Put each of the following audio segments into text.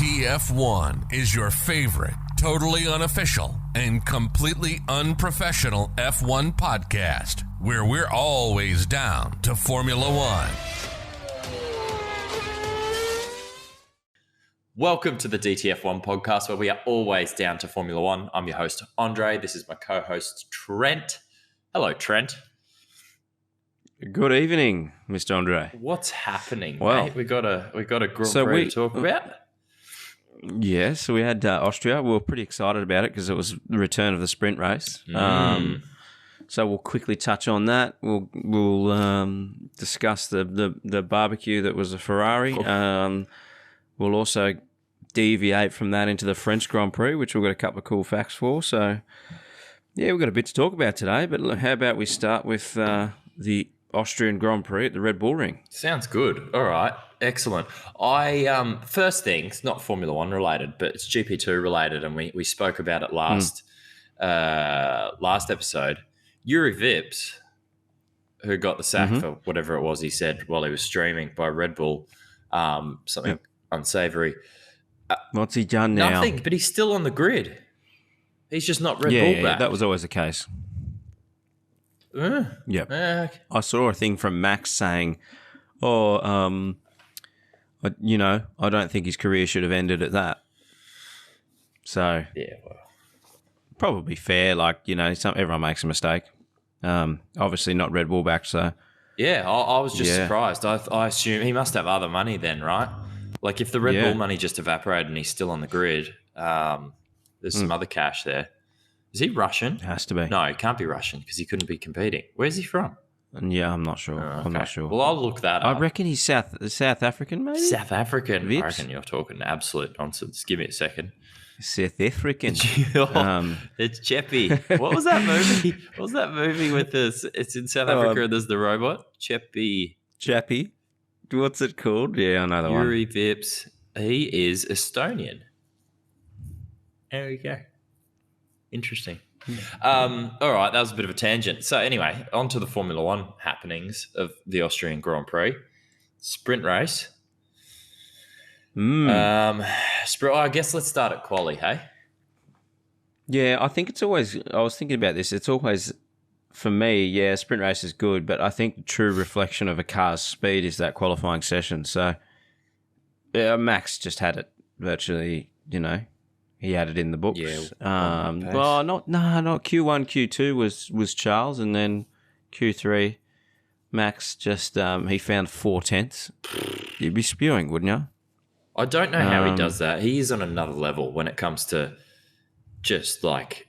DTF1 is your favorite, totally unofficial, and completely unprofessional F1 podcast, where we're always down to Formula One. Welcome to the DTF1 podcast, where we are always down to Formula One. I'm your host, Andre. This is my co-host, Trent. Hello, Trent. Good evening, Mr. Andre. What's happening, well, mate? We got a Grand Prix to talk about. Yeah, so we had Austria. We were pretty excited about it because it was the return of the sprint race. So we'll quickly touch on that. We'll discuss the barbecue that was a Ferrari. We'll also deviate from that into the French Grand Prix, which we've got a couple of cool facts for. So, yeah, we've got a bit to talk about today. But how about we start with the Austrian Grand Prix at the Red Bull Ring? Sounds good. All right. Excellent. First things, not Formula One related, but it's GP2 related, and we spoke about it last episode. Yuri Vips, who got the sack for whatever it was he said while he was streaming by Red Bull, something unsavory. What's he done now? Nothing, but he's still on the grid. He's just not Red Bull back. That was always the case. I saw a thing from Max saying, I don't think his career should have ended at that. So, probably fair. Everyone makes a mistake. Obviously not Red Bull back, so. Yeah, I was just surprised. I assume he must have other money then, right? Like if the Red Bull money just evaporated and he's still on the grid, there's some other cash there. Is he Russian? Has to be. No, he can't be Russian because he couldn't be competing. Where's he from? Yeah, I'm not sure. Okay. I'm not sure. Well, I'll look that up. I reckon he's South African, maybe? South African? Vips? I reckon you're talking absolute nonsense. Give me a second. South African. It's Cheppy. What was that movie? What was that movie with this? It's in South Africa and there's the robot. Cheppy. What's it called? Yeah, I know the one. Yuri Vips. He is Estonian. There you go. Interesting. All right, that was a bit of a tangent. So anyway, on to the Formula One happenings of the Austrian Grand Prix. Sprint race. I guess let's start at quali, hey? Yeah, I think it's always, I was thinking about this, it's always, for me, sprint race is good, but I think the true reflection of a car's speed is that qualifying session. So Max just had it virtually, he had it in the books. Yeah. Not Q1, Q2 was Charles, and then Q3, Max just he found 4/10. You'd be spewing, wouldn't you? I don't know how he does that. He is on another level when it comes to just like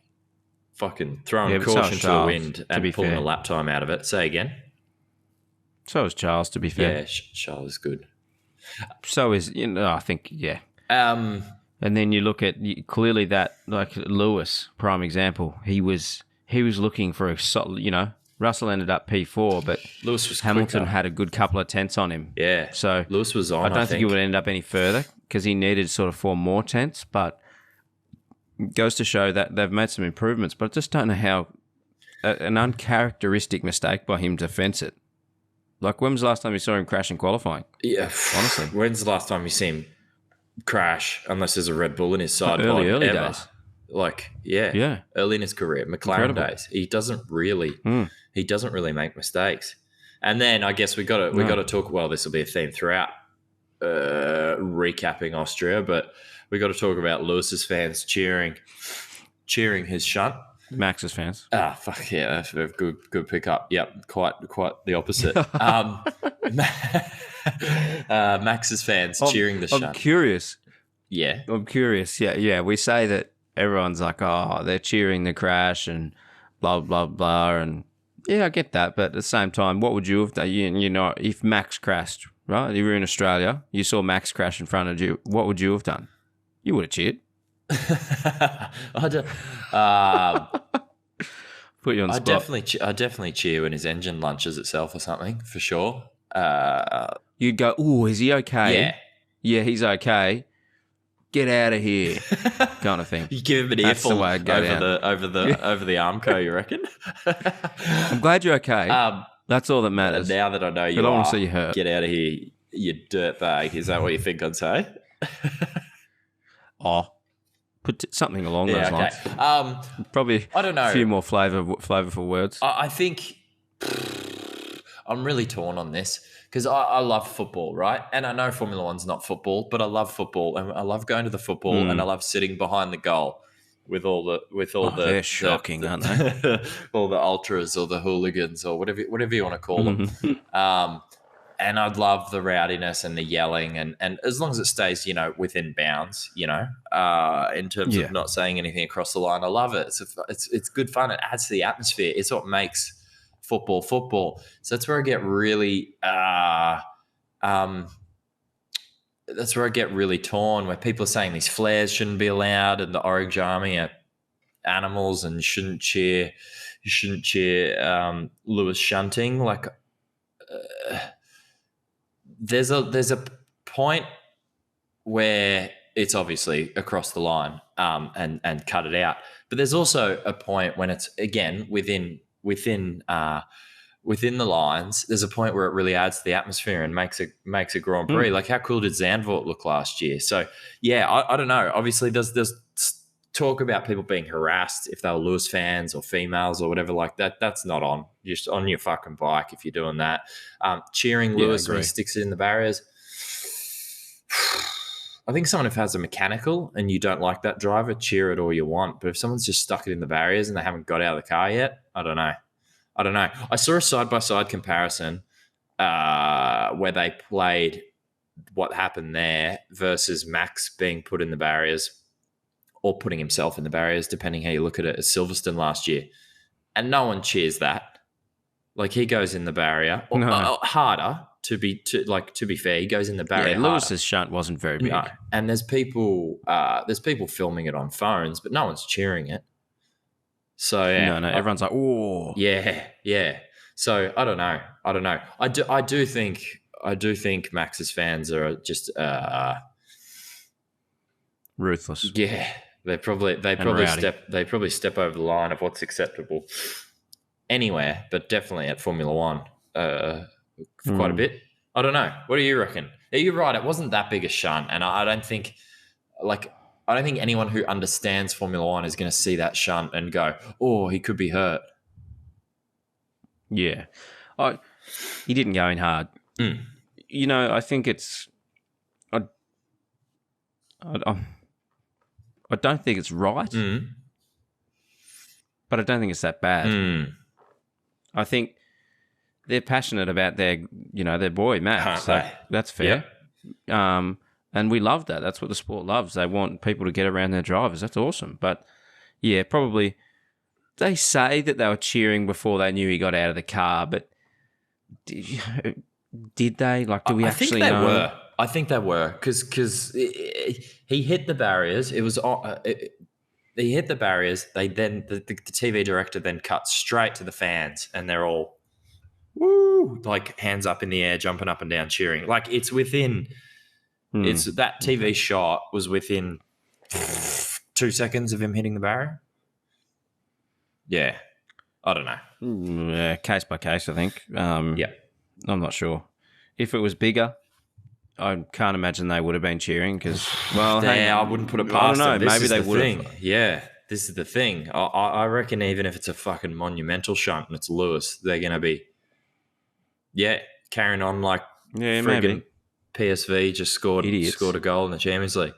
fucking throwing caution to the wind and pulling a lap time out of it. Say again. So is Charles, to be fair. Yeah, Charles is good. So is, I think, And then you look at clearly that, like Lewis, prime example. He was looking for a solid, Russell ended up P4, but Lewis was Hamilton quicker. had a good couple of tenths on him. Yeah, so Lewis was on. I don't think he would end up any further because he needed sort of 4 more tenths. But it goes to show that they've made some improvements. But I just don't know how an uncharacteristic mistake by him to fence it. Like, when was the last time you saw him crash in qualifying? Yeah, honestly, when's the last time you see him crash? Unless there's a Red Bull in his side pod early ever. days. Early in his career, McLaren days. He doesn't really make mistakes. And then I guess we got to talk. Well, this will be a theme throughout recapping Austria, but we got to talk about Lewis's fans cheering his shunt. Max's fans. Fuck yeah, that's a good pickup. Yep, quite the opposite. Max's fans cheering the shunt. I'm curious. Yeah, I'm curious. Yeah. We say that everyone's like, oh, they're cheering the crash and blah blah blah, and yeah, I get that. But at the same time, what would you have done? If Max crashed, right? You were in Australia, you saw Max crash in front of you. What would you have done? You would have cheered. Put you on the spot. I definitely cheer when his engine launches itself or something, for sure. You'd go, "Oh, is he okay? Yeah, he's okay. Get out of here," kind of thing. You give him an earful over the Armco, you reckon? I'm glad you're okay. That's all that matters. Now that I know you, I don't want to see you hurt. Get out of here, you dirtbag. Is that what you think I'd say? Put something along those lines. Probably I don't know. A few more flavorful words. I think I'm really torn on this because I love football, right? And I know Formula One's not football, but I love football and I love going to the football and I love sitting behind the goal with all the they're shocking, aren't they? all the ultras or the hooligans or whatever you want to call them. And I'd love the rowdiness and the yelling, and as long as it stays, within bounds, in terms of not saying anything across the line. I love it. It's good fun. It adds to the atmosphere. It's what makes football. So that's where I get really torn, where people are saying these flares shouldn't be allowed and the Orange Army are animals and you shouldn't cheer Lewis shunting. Like there's a point where it's obviously across the line and cut it out, but there's also a point when it's again within the lines. There's a point where it really adds to the atmosphere and makes a Grand Prix. Like how cool did Zandvoort look last year? So yeah, I don't know. Obviously, there's talk about people being harassed if they were Lewis fans or females or whatever like that. That's not on. You're just on your fucking bike if you're doing that. Cheering Lewis when he sticks it in the barriers. I think someone if has a mechanical and you don't like that driver, cheer it all you want. But if someone's just stuck it in the barriers and they haven't got out of the car yet, I don't know. I saw a side-by-side comparison where they played what happened there versus Max being put in the barriers or putting himself in the barriers, depending how you look at it, at Silverstone last year. And no one cheers that. Like he goes in the barrier harder. To be fair, he goes in the barrier. Yeah, Lewis's shunt wasn't very big. No. And there's people filming it on phones, but no one's cheering it. So yeah, no, everyone's like, oh, yeah. So I don't know. I do think Max's fans are just ruthless. Yeah, they probably step over the line of what's acceptable anywhere, but definitely at Formula One. Quite a bit. I don't know. What do you reckon? You're right. It wasn't that big a shunt, and I don't think anyone who understands Formula One is going to see that shunt and go, "Oh, he could be hurt." Yeah, he didn't go in hard. I think it's. I don't think it's right, but I don't think it's that bad. I think. They're passionate about their boy, Max. So that's fair. Yep. And we love that. That's what the sport loves. They want people to get around their drivers. That's awesome. But, yeah, probably they say that they were cheering before they knew he got out of the car, but did they? Like, do we actually know? I think they were because he hit the barriers. It was he hit the barriers. They then the TV director then cut straight to the fans, and they're all woo, like hands up in the air, jumping up and down, cheering. Like it's within. It's that TV shot was within 2 seconds of him hitting the barrier. Yeah, I don't know. Yeah, case by case, I think. I'm not sure. If it was bigger, I can't imagine they would have been cheering because, well, I wouldn't put it past them. I don't know. Maybe they would have. Yeah, this is the thing. I reckon even if it's a fucking monumental shunt and it's Lewis, they're going to be, carrying on like friggin' PSV just scored a goal in the Champions League.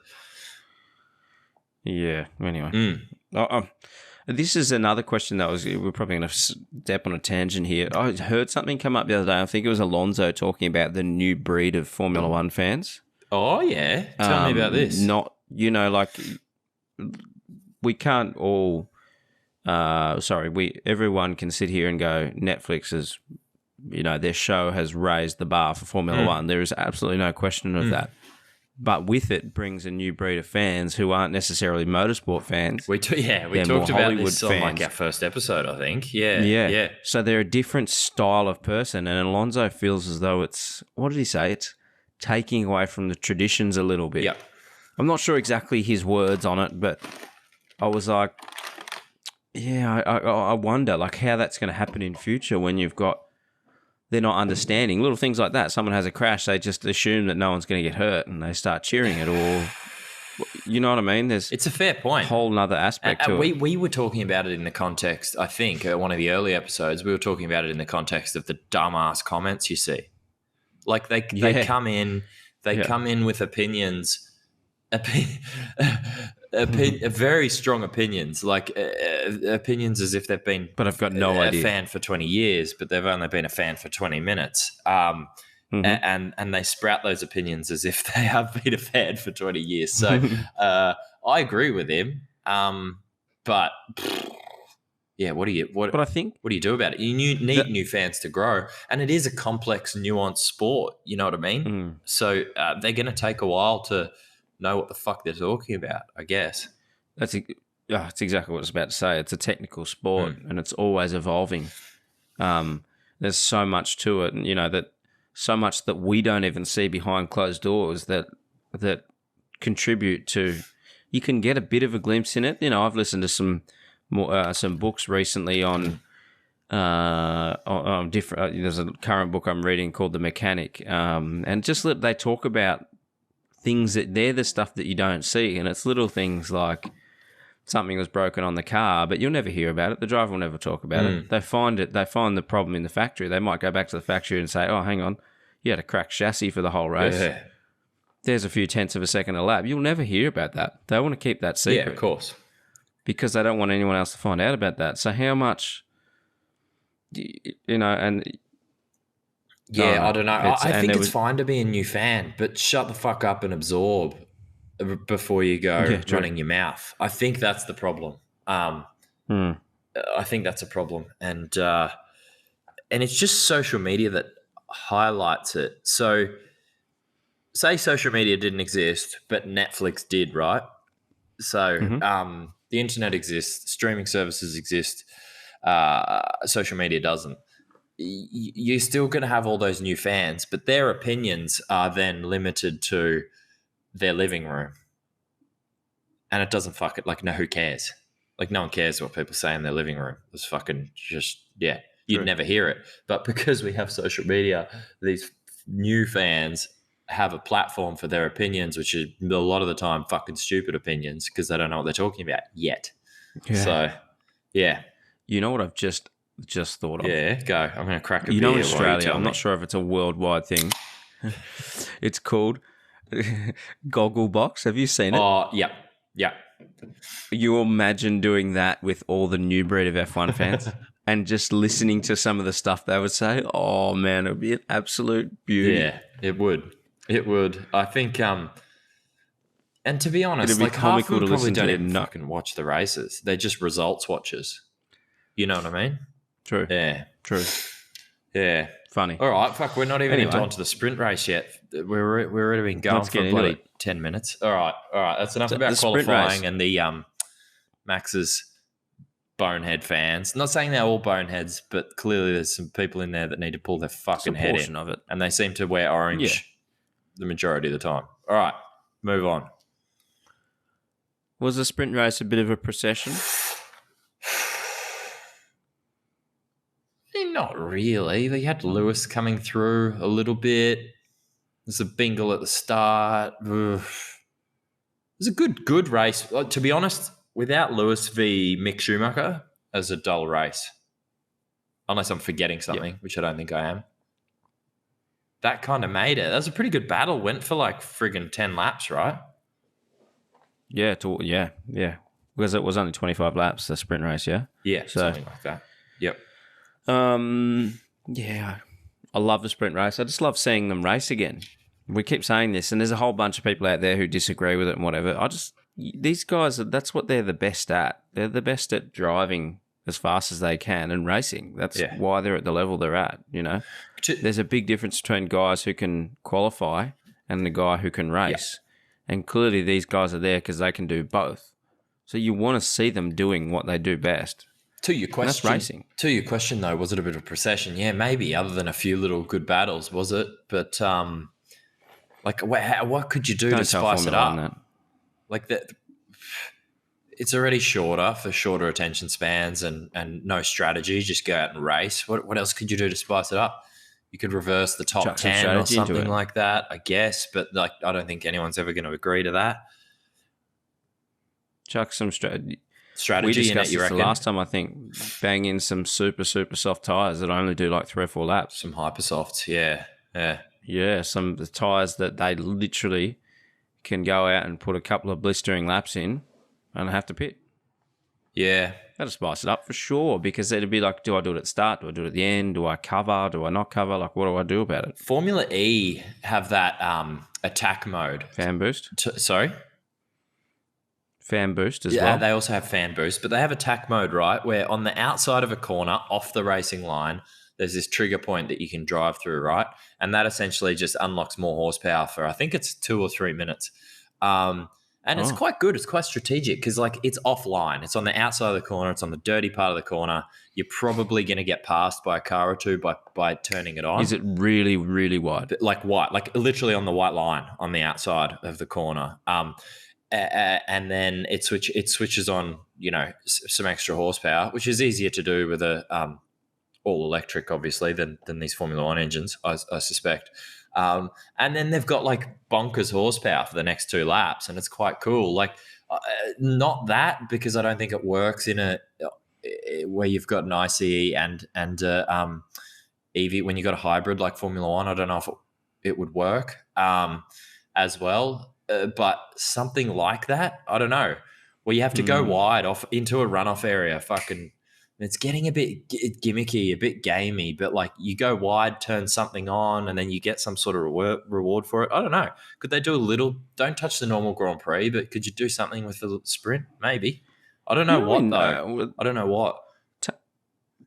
Yeah, anyway. This is another question that we're probably going to step on a tangent here. I heard something come up the other day. I think it was Alonso talking about the new breed of Formula One fans. Oh, yeah. Tell me about this. We can't all... everyone can sit here and go, Netflix is... their show has raised the bar for Formula One. There is absolutely no question of that. But with it brings a new breed of fans who aren't necessarily motorsport fans. We talked about this on like our first episode, I think. Yeah. So they're a different style of person, and Alonso feels as though it's, what did he say? It's taking away from the traditions a little bit. Yep. I'm not sure exactly his words on it, but I was like, I wonder like how that's going to happen in future when you've got, they're not understanding little things like that. Someone has a crash, they just assume that no one's going to get hurt and they start cheering it, or You know what I mean? There's It's a fair point. a whole nother aspect to it. We were talking about it in the context, I think, one of the early episodes, we were talking about it in the context of the dumbass comments you see. Like they come in with opinions, very strong opinions, like opinions as if they've been But I've got no idea. fan for 20 years, but they've only been a fan for 20 minutes. And they sprout those opinions as if they have been a fan for 20 years. So I agree with him. But yeah, what do you do about it? You need new fans to grow, and it is a complex, nuanced sport. You know what I mean? So they're going to take a while to know what the fuck they're talking about, I guess. That's exactly what I was about to say. It's a technical sport, and it's always evolving. There's so much to it, and so much that we don't even see behind closed doors that contribute to. You can get a bit of a glimpse in it. I've listened to some books recently on different. There's a current book I'm reading called The Mechanic, and just they talk about things that they're the stuff that you don't see, and it's little things like something was broken on the car, but you'll never hear about it. The driver will never talk about it. They find the problem in the factory. They might go back to the factory and say, "Oh, hang on, you had a cracked chassis for the whole race. Yeah. There's a few tenths of a second a lap." You'll never hear about that. They want to keep that secret. Yeah, of course. Because they don't want anyone else to find out about that. So how much, and... Yeah, I don't know. I think it's fine to be a new fan, but shut the fuck up and absorb before you go running your mouth. I think that's the problem. I think that's a problem. And it's just social media that highlights it. So say social media didn't exist, but Netflix did, right? So the internet exists, streaming services exist, social media doesn't. You're still going to have all those new fans, but their opinions are then limited to their living room. And it doesn't who cares? Like, no one cares what people say in their living room. It's fucking just, you'd never hear it. But because we have social media, these new fans have a platform for their opinions, which is a lot of the time fucking stupid opinions because they don't know what they're talking about yet. Yeah. So, yeah. You know what I've just thought of? Yeah, go. I'm going to crack a beer. In Australia, I'm not sure if it's a worldwide thing. It's called Goggle Box. Have you seen it? Oh, yeah. You imagine doing that with all the new breed of F1 fans and just listening to some of the stuff they would say? Oh, man, it would be an absolute beauty. Yeah, it would. It would. I think, and to be honest, half of them probably don't even fucking watch the races. They're just results watchers. You know what I mean? True. Yeah. True. Yeah. Funny. All right. Fuck, we're not even into onto the sprint race yet. We're already been going for bloody 10 minutes. All right. That's enough about qualifying and the Max's bonehead fans. Not saying they're all boneheads, but clearly there's some people in there that need to pull their fucking head in of it. And they seem to wear orange the majority of the time. All right. Move on. Was the sprint race a bit of a procession? Not really. They had Lewis coming through a little bit. There's a bingle at the start. It was a good race. To be honest, without Lewis v Mick Schumacher, it was a dull race. Unless I'm forgetting something, which I don't think I am. That kind of made it. That was a pretty good battle. Went for friggin' 10 laps, right? Yeah. Because it was only 25 laps, the sprint race, yeah? Yeah, something like that. Yep. Yeah, I love the sprint race. I just love seeing them race again. We keep saying this, and there's a whole bunch of people out there who disagree with it and whatever. These guys, that's what they're the best at. They're the best at driving as fast as they can and racing. That's why they're at the level they're at, There's a big difference between guys who can qualify and the guy who can race. Yeah. And clearly these guys are there because they can do both. So you want to see them doing what they do best. To your question, that's racing. To your question, though, was it a bit of a procession? Yeah, maybe. Other than a few little good battles, was it? But what could you do to spice it up? Like that, it's already shorter for shorter attention spans and no strategy. Just go out and race. What else could you do to spice it up? You could reverse the top 10 or something like that, I guess. But I don't think anyone's ever going to agree to that. Chuck some strategy. Strategy We in it, discussed you this the reckon? last time, I think. Bang in some super soft tyres that only do like 3 or 4 laps. Some hypersofts, yeah. Yeah, some of the tyres that they literally can go out and put a couple of blistering laps in and have to pit. Yeah. That'll spice it up for sure, because it'd be like, do I do it at the start? Do I do it at the end? Do I cover? Do I not cover? Like, what do I do about it? Formula E have that attack mode. Fan boost? Sorry? Fan boost as Yeah, well? they also have fan boost, but they have attack mode, right? Where on the outside of a corner, off the racing line, there's this trigger point that you can drive through, right? And that essentially just unlocks more horsepower for, I think it's 2 or 3 minutes. And it's quite good. It's quite strategic because, like, it's offline. It's on the outside of the corner. It's on the dirty part of the corner. You're probably going to get passed by a car or two by turning it on. Is it really, really wide? Like white, like literally on the white line on the outside of the corner. And then it switches on, some extra horsepower, which is easier to do with a all electric, obviously, than these Formula One engines, I suspect. And then they've got like bonkers horsepower for the next 2 laps, and it's quite cool. Like, not that, because I don't think it works in a where you've got an ICE and EV. When you got a hybrid like Formula One, I don't know if it would work as well. But something like that, I don't know, where you have to go wide off into a runoff area. It's getting a bit gimmicky, a bit gamey, but like you go wide, turn something on, and then you get some sort of reward for it. I don't know. Could they do a little, don't touch the normal Grand Prix, but could you do something with the sprint? Maybe. I don't know though. I don't know what.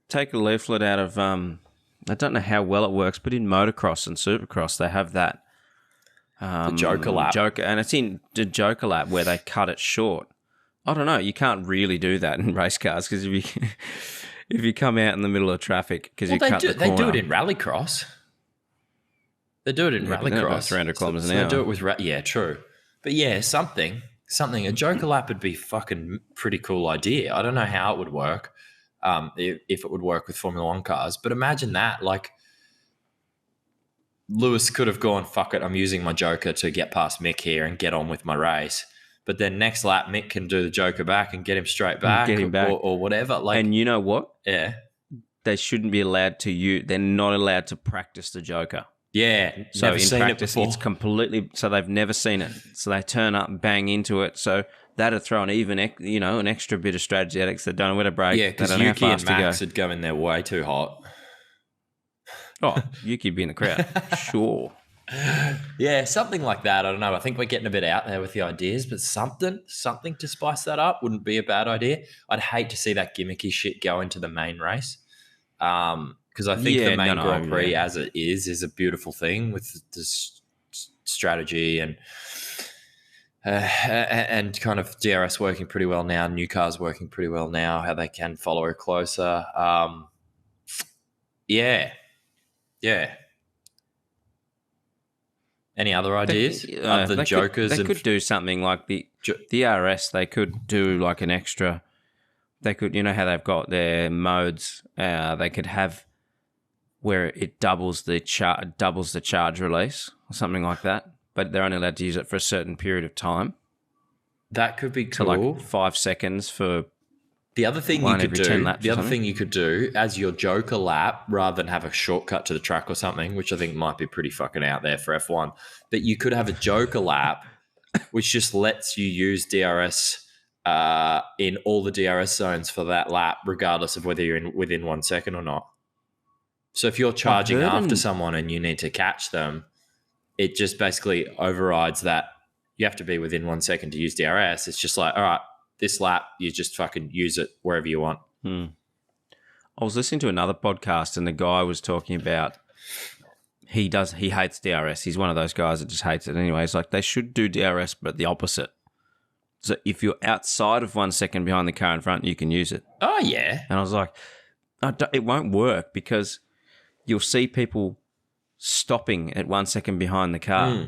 Take a leaflet out of, I don't know how well it works, but in motocross and supercross, they have that. The Joker lap. And it's in the Joker lap where they cut it short. I don't know. You can't really do that in race cars, because if you come out in the middle of traffic because you cut the corner. They do it in rallycross. They do it in rallycross. 300 kilometers an hour. hour. They do it with yeah, true. But yeah, something. A Joker lap would be fucking pretty cool idea. I don't know how it would work, if it would work with Formula One cars. But imagine that, like, Lewis could have gone, fuck it, I'm using my Joker to get past Mick here and get on with my race. But then next lap, Mick can do the Joker back and get him straight back, or whatever. Like, and you know what? Yeah. They shouldn't be allowed to use, they're not allowed to practice the Joker. Yeah. So in practice, it's completely, so they've never seen it. So they turn up and bang into it. So that'd throw an an extra bit of strategy at it because they don't know where to brake. Yeah, because Yuki and Max would go in there way too hot. Oh, Yuki'd be in the crowd. Sure. Yeah, something like that. I don't know. I think we're getting a bit out there with the ideas, but something to spice that up wouldn't be a bad idea. I'd hate to see that gimmicky shit go into the main race, because I think the main Grand Prix as it is a beautiful thing with this strategy and kind of DRS working pretty well now, new cars working pretty well now, how they can follow it closer. Yeah. Any other ideas? The Jokers? They could do something like the DRS. They could do like an extra. They could, how they've got their modes. They could have where it doubles the charge release or something like that. But they're only allowed to use it for a certain period of time. That could be cool. So like 5 seconds for. The other thing you could do as your Joker lap, rather than have a shortcut to the track or something, which I think might be pretty fucking out there for F1, but you could have a Joker lap, which just lets you use DRS in all the DRS zones for that lap, regardless of whether you're within 1 second or not. So if you're charging after someone and you need to catch them, it just basically overrides that. You have to be within 1 second to use DRS. It's just like, all right, this lap, you just fucking use it wherever you want. I was listening to another podcast and the guy was talking about he hates DRS. He's one of those guys that just hates it anyway. It's like they should do DRS, but the opposite. So if you're outside of 1 second behind the car in front, you can use it. Oh, yeah. And I was like, it won't work because you'll see people stopping at 1 second behind the car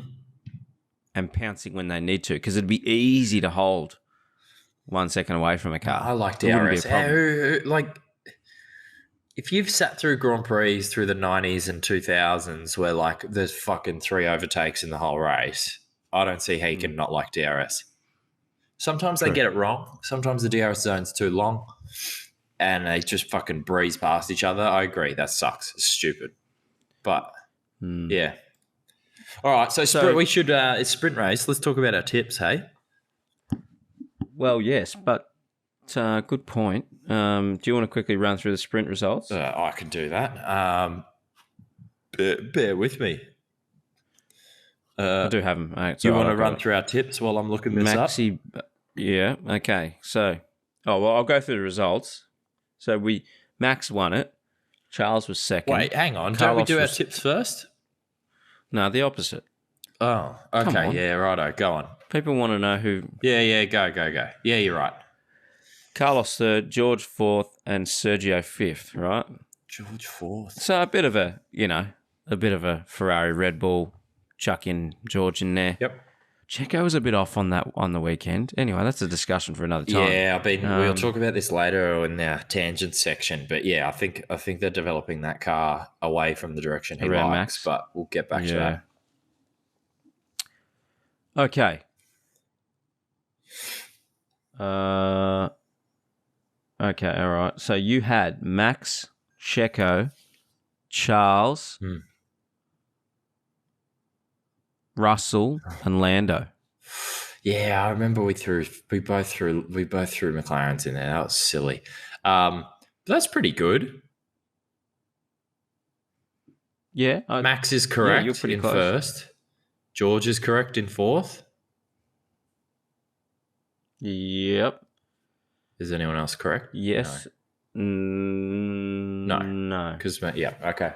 and pouncing when they need to, because it'd be easy to hold 1 second away from a car. I like DRS. Like, if you've sat through Grand Prix through the 90s and 2000s where, like, there's fucking 3 overtakes in the whole race, I don't see how you can not like DRS. Sometimes they get it wrong. Sometimes the DRS zone's too long and they just fucking breeze past each other. I agree. That sucks. It's stupid. But, yeah. All right. So we should, it's sprint race. Let's talk about our tips, hey? Well, yes, but good point. Do you want to quickly run through the sprint results? I can do that. Bear with me. I do have them. Do you want to run through our tips while I'm looking this up? Yeah, okay. So, I'll go through the results. So Max won it. Charles was second. Wait, hang on. Don't we do our tips first? No, the opposite. Oh, okay. Yeah, righto. Go on. People want to know who. Yeah, go. Yeah, you're right. Carlos third, George fourth, and Sergio fifth, right? George fourth. So a bit of a Ferrari Red Bull, chuck in George in there. Yep. Checo was a bit off on that on the weekend. Anyway, that's a discussion for another time. Yeah, we'll talk about this later in our tangent section. But yeah, I think they're developing that car away from the direction he likes. Max. But we'll get back to that. Okay. Okay, all right. So you had Max, Checo, Charles, Russell, and Lando. Yeah, I remember we both threw McLarens in there. That was silly. But that's pretty good. Yeah, Max is correct you're pretty in close. first. George is correct in fourth. Yep. Is anyone else correct? Yes. No. No. Because, yeah, okay.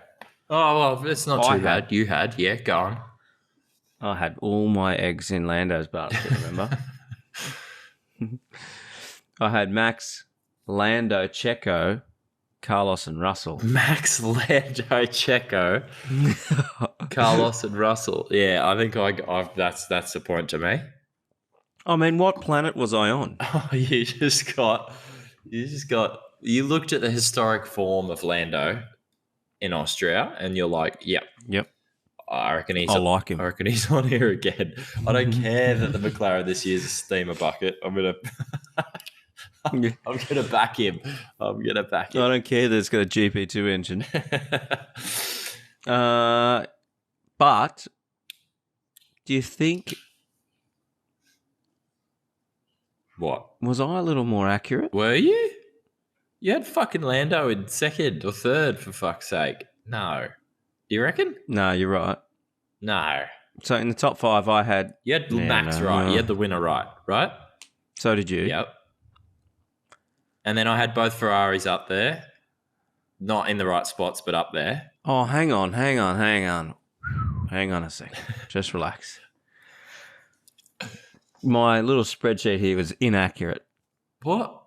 Oh, well, it's not too bad. You had. Yeah, go on. I had all my eggs in Lando's basket, remember? I had Max, Lando, Checo, Carlos, and Russell. Max, Lando, Checo, Carlos, and Russell. Yeah, I think that's the point to me. I mean, what planet was I on? Oh, you looked at the historic form of Lando in Austria, and you're like, yep. I reckon he's on here again. I don't care that the McLaren this year is a steamer bucket. I'm gonna back him. I don't care that it's got a GP2 engine. But do you think? What? Was I a little more accurate? Were you? You had fucking Lando in second or third, for fuck's sake. No. Do you reckon? No, you're right. No. So in the top five, I had... You had Max right. You had the winner right? So did you. Yep. And then I had both Ferraris up there. Not in the right spots, but up there. Oh, hang on. Hang on a second. Just relax. My little spreadsheet here was inaccurate. What?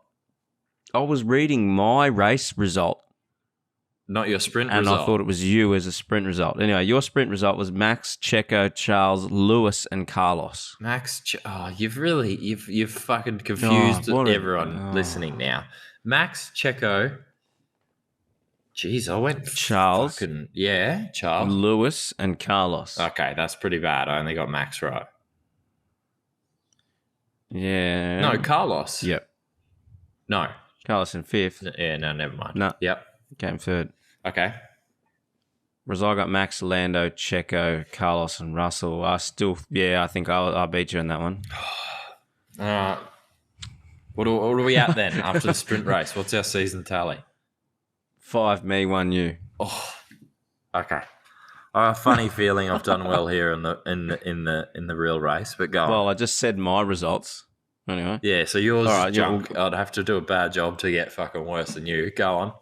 I was reading my race result. Not your sprint result. result. And I thought it was you as a sprint result. Anyway, your sprint result was Max, Checo, Charles, Lewis, and Carlos. You've fucking confused everyone listening now. Max, Checo. Jeez, I went Charles. Charles. Lewis and Carlos. Okay, that's pretty bad. I only got Max right. Yeah. No, Carlos. Yep. No. Carlos in fifth. Yeah, no, never mind. No. Yep. Came third. Okay. Whereas I got Max, Lando, Checo, Carlos, and Russell. I think I'll beat you in that one. What are we at then after the sprint race? What's our season tally? 5 me, 1 you. Oh, okay. I have a funny feeling I've done well here in the real race, but go on. Well, I just said my results. Anyway. Yeah, so yours is junk. I'd have to do a bad job to get fucking worse than you. Go on.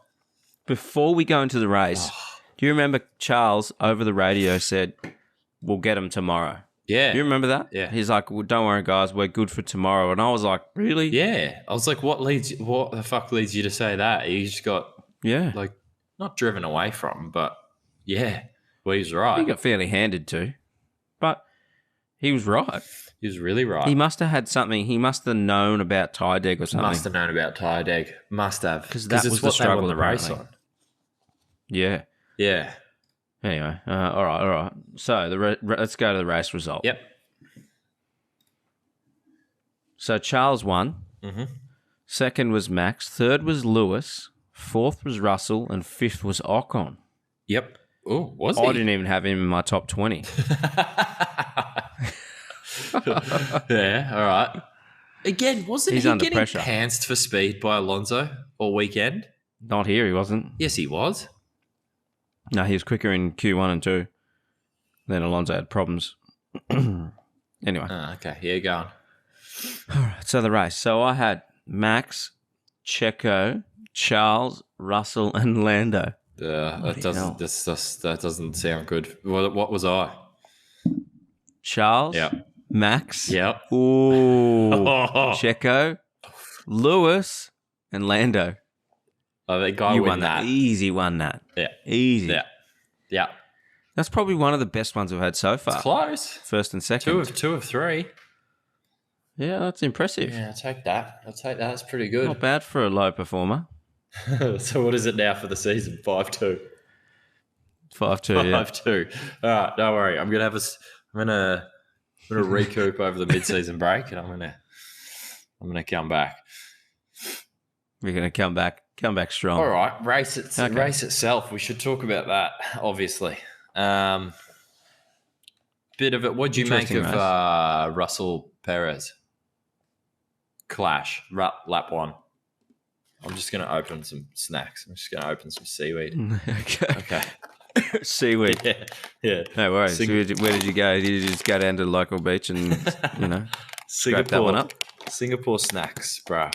Before we go into the race, do you remember Charles over the radio said, "We'll get him tomorrow"? Yeah. Do you remember that? Yeah. He's like, "Well, don't worry, guys, we're good for tomorrow." And I was like, "Really?" Yeah. I was like, what the fuck leads you to say that? You just got not driven away from, but yeah. Well, he was right. He got fairly handed to, but he was right. He was really right. He must have had something. He must have known about tie deg or something. Must have known about tie deg. Must have. Because that was the struggle the race on. Yeah. Yeah. Anyway, all right. So let's go to the race result. Yep. So Charles won. Mm-hmm. Second was Max. Third was Lewis. Fourth was Russell. And fifth was Ocon. Yep. Oh, was he? I didn't even have him in my top 20. Yeah, all right. Again, wasn't He's he under getting pressure. pantsed for speed by Alonso all weekend? Not here, he wasn't. Yes, he was. No, he was quicker in Q1 and 2. Then Alonso had problems. Anyway. Okay, yeah, go on. All right, so the race. So I had Max, Checo, Charles, Russell, and Lando. That doesn't sound good. What was I? Charles, Yeah. Max, Yeah. ooh, Checo, Lewis, and Lando. I think I You win won that. Easy won that. Yeah. Easy. Yeah. Yeah. That's probably one of the best ones we've had so far. It's close. First and second. Two of three. Yeah, that's impressive. Yeah, I'll take that. That's pretty good. Not bad for a low performer. So what is it now for the season? 5-2. 5-2, yeah. 5-2. All right, don't worry. I'm gonna recoup over the mid-season break, and I'm gonna come back. We're going to come back strong. All right, race itself. We should talk about that. Obviously, bit of it. What do you make of Russell Perez clash lap one? I'm just going to open some snacks. I'm just going to open some seaweed. Okay. Seaweed. Yeah. No worries. Where did you go? Did you just go down to the local beach and, scrape that one up? Singapore snacks, bro.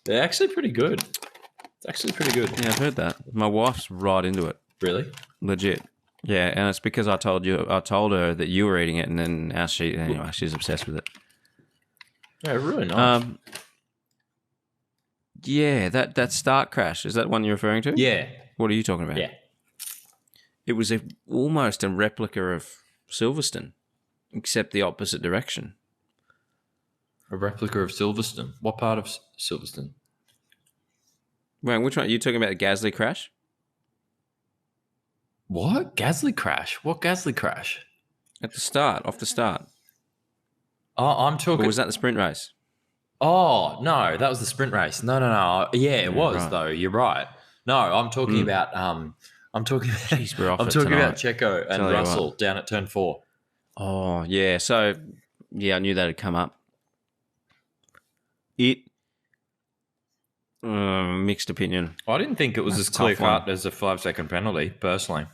They're actually pretty good. It's actually pretty good. Yeah, I've heard that. My wife's right into it. Really? Legit. Yeah, and it's because I told her that you were eating it, and then now she's obsessed with it. Yeah, really nice. Yeah, that start crash, is that one you're referring to? Yeah. What are you talking about? Yeah. It was almost a replica of Silverstone, except the opposite direction. A replica of Silverstone. What part of Silverstone? Wait, which one? Are you talking about the Gasly crash? What? Gasly crash? What Gasly crash? At the start, off the start. Oh, I'm talking... Or was that the sprint race? Oh, no, that was the sprint race. No. Yeah, it was, right. Though. You're right. No, I'm talking about... Jeez, we're off I'm talking about Checo and Russell down at turn 4. Oh, yeah. So, yeah, I knew that had come up. Mixed opinion. I didn't think it was as clear cut as a 5-second penalty, personally.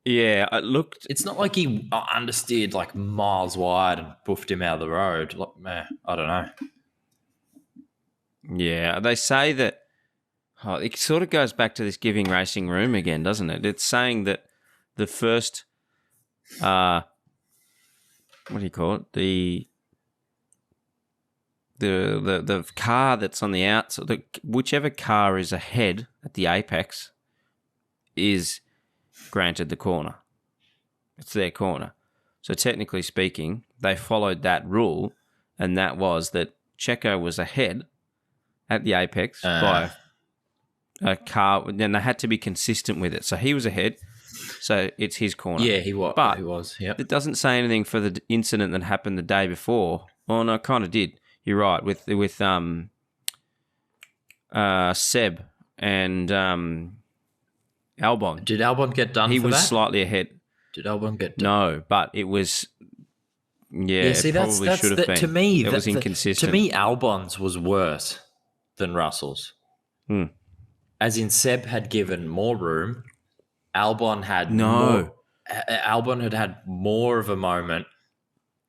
Yeah, it looked... It's not like he understeered like miles wide and buffed him out of the road. Like, I don't know. Yeah, they say that... Oh, it sort of goes back to this giving racing room again, doesn't it? It's saying that the first... what do you call it? The car that's on the outside, whichever car is ahead at the apex is granted the corner. It's their corner. So technically speaking, they followed that rule, and that was that Checo was ahead at the apex by a car, then they had to be consistent with it. So he was ahead, so it's his corner. Yeah, he was. But he was. Yep. It doesn't say anything for the incident that happened the day before. Oh no, it kind of did. You're right with Seb and Albon. Did Albon get done? He for was that? Slightly ahead. Did Albon get done? No, but it was. Yeah, see, it probably should have been. To me, it was inconsistent. To me, Albon's was worse than Russell's. As in, Seb had given more room. Albon had more. Albon had more of a moment,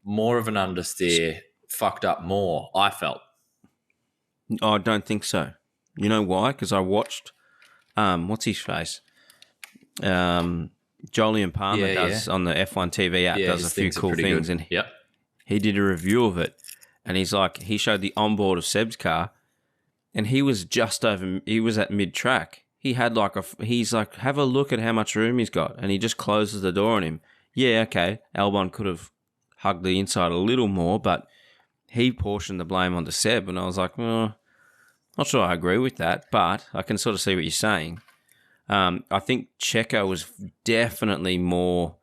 more of an understeer. Fucked up more, I felt. I don't think so. You know why? Because I watched, what's his face? Jolyon Palmer does on the F1 TV app, does a few cool things. Good. And he did a review of it. And he showed the onboard of Seb's car. And he was he was at mid-track. He had he's like, have a look at how much room he's got. And he just closes the door on him. Yeah, okay. Albon could have hugged the inside a little more, but he portioned the blame onto Seb, and I was like, not sure I agree with that, but I can sort of see what you're saying. I think Checo was definitely more,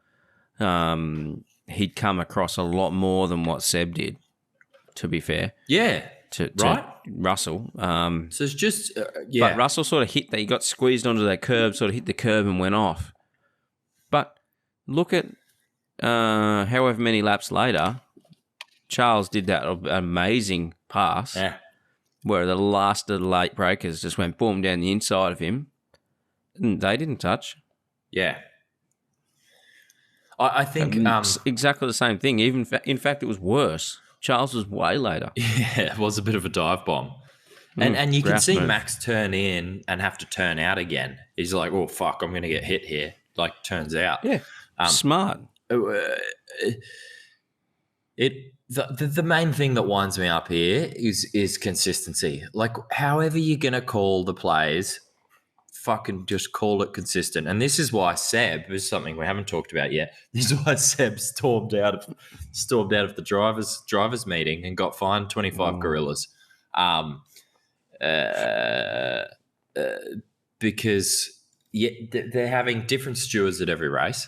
he'd come across a lot more than what Seb did to be fair. Yeah. To right? Russell. So it's just, But Russell sort of hit that. He got squeezed onto that curb, sort of hit the curb and went off. But look at however many laps later, Charles did that amazing pass where the last of the late breakers just went boom down the inside of him. And they didn't touch. Yeah. I think exactly the same thing. Even in fact, it was worse. Charles was way later. Yeah, it was a bit of a dive bomb. And you can see Max turn in and have to turn out again. He's like, oh, fuck, I'm going to get hit here. Like, turns out. Yeah, smart. The main thing that winds me up here is consistency. Like, however you're going to call the plays, fucking just call it consistent. And this is why Seb, this is something we haven't talked about yet. This is why Seb stormed out of the drivers meeting and got fined 25 gorillas. Because they're having different stewards at every race.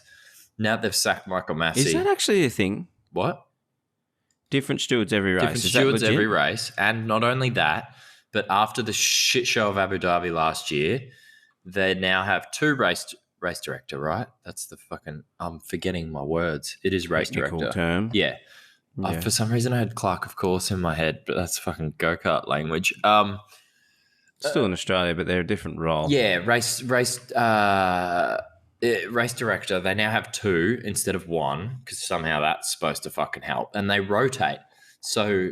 Now they've sacked Michael Massey. Is that actually a thing? What? Different stewards every race. Different stewards every race. And not only that, but after the shit show of Abu Dhabi last year, they now have two race director, right? That's the fucking... I'm forgetting my words. It is race Technical director. Term. Yeah. For some reason, I had Clark, of course, in my head, but that's fucking go-kart language. Still in Australia, but they're a different role. Yeah, race director. They now have two instead of one because somehow that's supposed to fucking help, and they rotate. So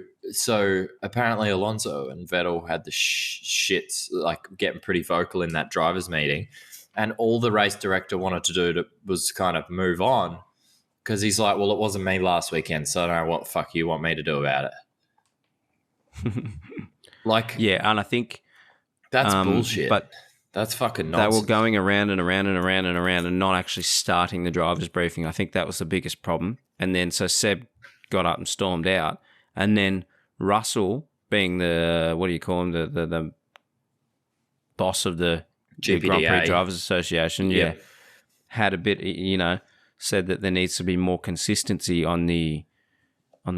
apparently Alonso and Vettel had the shits, like getting pretty vocal in that drivers meeting, and all the race director wanted to do was kind of move on because he's like, well, it wasn't me last weekend, so I don't know what the fuck you want me to do about it. Like, yeah, and I think that's bullshit. But that's fucking nonsense. They were going around and around and around and around and not actually starting the drivers briefing. I think that was the biggest problem. And then so Seb got up and stormed out. And then Russell, being the, what do you call him, the boss of the Grand Prix Drivers Association, had a bit, said that there needs to be more consistency on the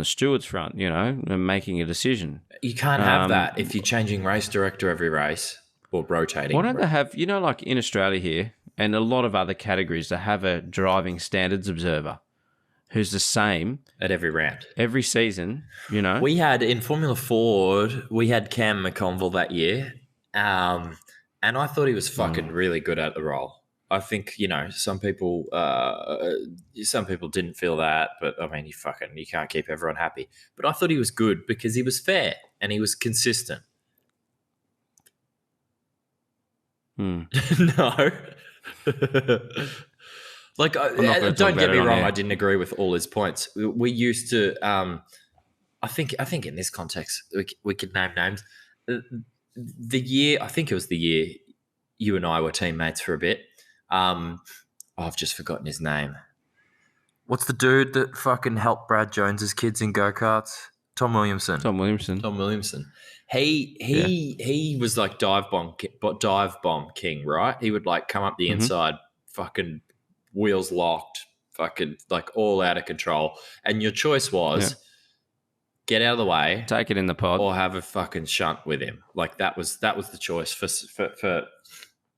stewards front, and making a decision. You can't have that if you're changing race director every race or rotating. Why don't they have, like in Australia here and a lot of other categories, they have a driving standards observer who's the same at every round, every season, We had in Formula Ford, we had Cam McConville that year, and I thought he was fucking really good at the role. I think, some people didn't feel that, but I mean, you can't keep everyone happy. But I thought he was good because he was fair and he was consistent. No. Like, don't get me wrong, I didn't agree with all his points. We used to, I think in this context, we could name names. The year, I think it was the year you and I were teammates for a bit. I've just forgotten his name. What's the dude that fucking helped Brad Jones's kids in go-karts? Tom Williamson. He was like dive bomb king, right? He would like come up the inside, fucking wheels locked, fucking like all out of control. And your choice was get out of the way, take it in the pod, or have a fucking shunt with him. Like that was the choice for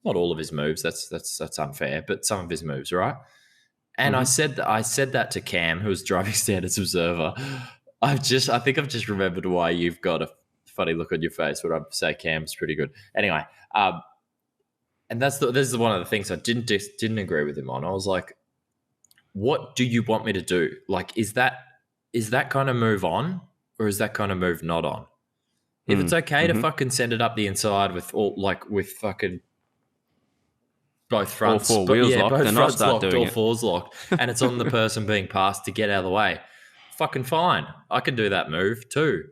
not all of his moves. That's unfair, but some of his moves, right? And I said that to Cam, who was driving standards observer. I think I've just remembered why you've got a funny look on your face when I say Cam's pretty good. Anyway, and this is one of the things I didn't agree with him on. I was like, what do you want me to do? Like, is that kind of move on, or is that kind of move not on? If it's okay to fucking send it up the inside with fucking both fronts, all four wheels locked, both then fronts I'll start locked, doing all fours locked, and it's on the person being passed to get out of the way. Fucking fine, I can do that move too.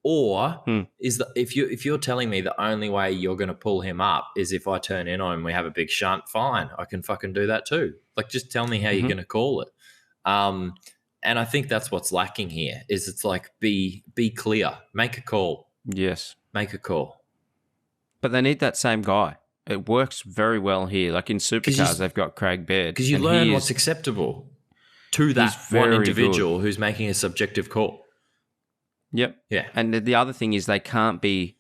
Or if you're telling me the only way you're going to pull him up is if I turn in on him, we have a big shunt, fine, I can fucking do that too. Like, just tell me how you're going to call it. And I think that's what's lacking here. Is it's like be clear, make a call. Yes, make a call. But they need that same guy. It works very well here. Like in supercars, they've got Craig Baird. Because you learn what's acceptable to that one individual who's making a subjective call. Yep. Yeah. And the other thing is they can't be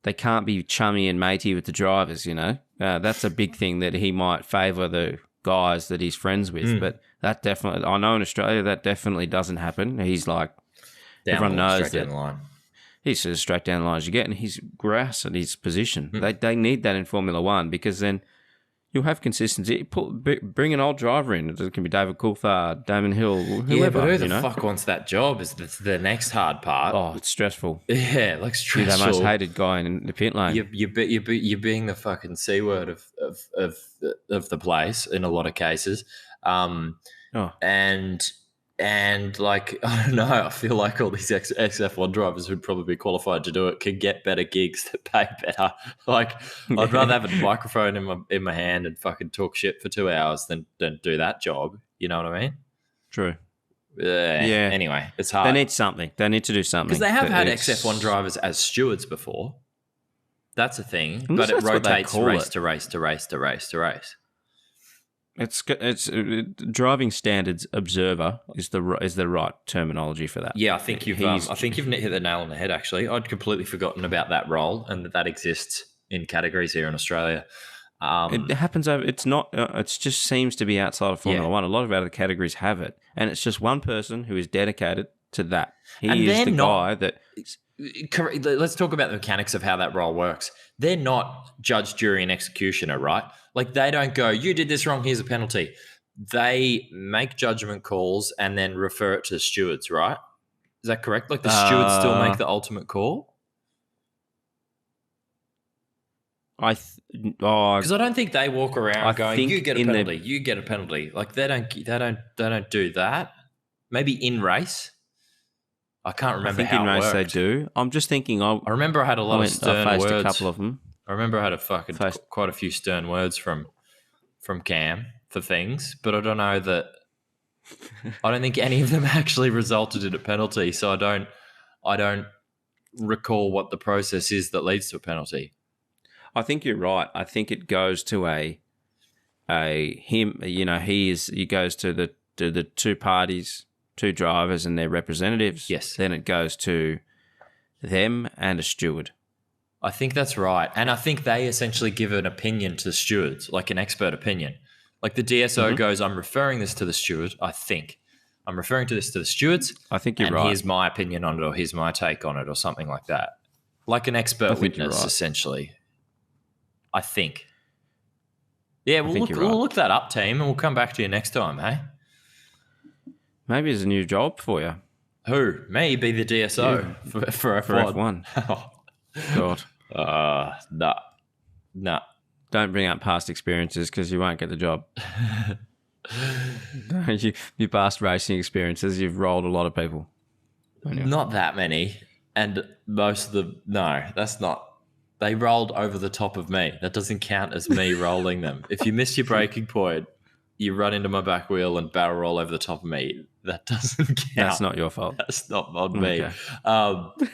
chummy and matey with the drivers, you know. That's a big thing that he might favour the guys that he's friends with. But that definitely, I know in Australia that definitely doesn't happen. He's like, everyone knows straight down that the line. he's as straight down the line as you get, and he's grass at his position. They need that in Formula One because then you'll have consistency. Bring an old driver in. It can be David Coulthard, Damon Hill, whoever. Yeah, but who the you know? fuck wants that job is the next hard part. Oh, it's stressful. Yeah, like You're stressful. the most hated guy in the pit lane. You're being the fucking C word of the place in a lot of cases. And like, I don't know, I feel like all these XF1 drivers who'd probably be qualified to do it can get better gigs that pay better. Like, I'd rather have a microphone in my hand and fucking talk shit for 2 hours than do that job. You know what I mean? True. Yeah. Anyway, it's hard. They need something. They need to do something. Because they have had XF1 drivers as stewards before. That's a thing. Unless But it that's what they rotates call race it. to race to race to race to race. It's driving standards observer is the right terminology for that. Yeah, I think you've hit the nail on the head. Actually, I'd completely forgotten about that role and that exists in categories here in Australia. It happens over. It's not. It just seems to be outside of Formula One. A lot of other categories have it, and it's just one person who is dedicated to that. He is the guy that. Let's talk about the mechanics of how that role works. They're not judge, jury, and executioner, right? Like, they don't go, you did this wrong, here's a penalty. They make judgment calls and then refer it to the stewards, right? Is that correct? Like, the stewards still make the ultimate call? Because I don't think they walk around going, you get a penalty, you get a penalty. Like, they don't do that. Maybe in race. I can't remember how it worked. I think in race they do. I'm just thinking. I remember I had a lot of stern words. I faced a couple of them. I remember I had quite a few stern words from Cam for things, but I don't know that. I don't think any of them actually resulted in a penalty. So I don't recall what the process is that leads to a penalty. I think you're right. I think it goes to him. You know, he goes to the two parties. Two drivers and their representatives. Yes. Then it goes to them and a steward. I think that's right. And I think they essentially give an opinion to the stewards, like an expert opinion. Like the DSO goes, I'm referring this to the steward, I think. I'm referring to this to the stewards. I think you're right. Here's my opinion on it, or here's my take on it, or something like that. Like an expert witness, essentially. I think. Yeah, we'll look that up, team, and we'll come back to you next time, hey? Maybe it's a new job for you. Who? Me? Be the DSO for F1. Oh. God. Nah. Don't bring up past experiences because you won't get the job. Your past racing experiences, you've rolled a lot of people. Not that many. And most of them, no, that's not. They rolled over the top of me. That doesn't count as me rolling them. If you miss your braking point, you run into my back wheel and barrel roll over the top of me. That doesn't count. That's not your fault. That's not on me. Okay.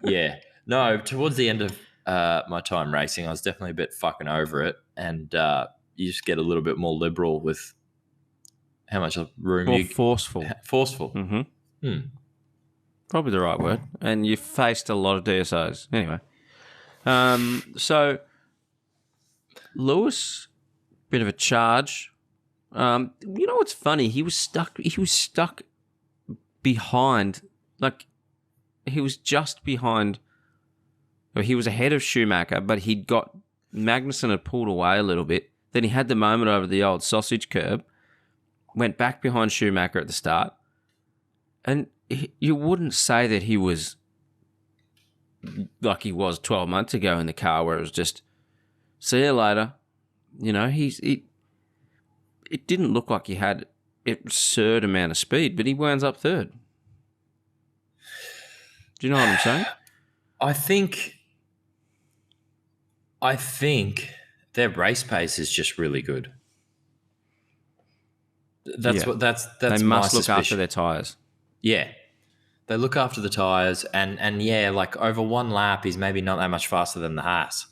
Yeah. No, towards the end of my time racing, I was definitely a bit fucking over it. And you just get a little bit more liberal with how much room you... forceful. Forceful. Mm-hmm. Probably the right word. And you faced a lot of DSOs. Anyway. So, Lewis, bit of a charge. You know what's funny? He was stuck behind, like, he was just behind, or he was ahead of Schumacher, but he'd got, Magnussen had pulled away a little bit. Then he had the moment over the old sausage curb, went back behind Schumacher at the start, and you wouldn't say that he was like he was 12 months ago in the car where it was just, see you later. You know, it didn't look like he had an absurd amount of speed, but he winds up third. Do you know what I'm saying? I think their race pace is just really good. That's they must look after their tyres. Yeah. They look after the tyres and yeah, like over one lap he's maybe not that much faster than the Haas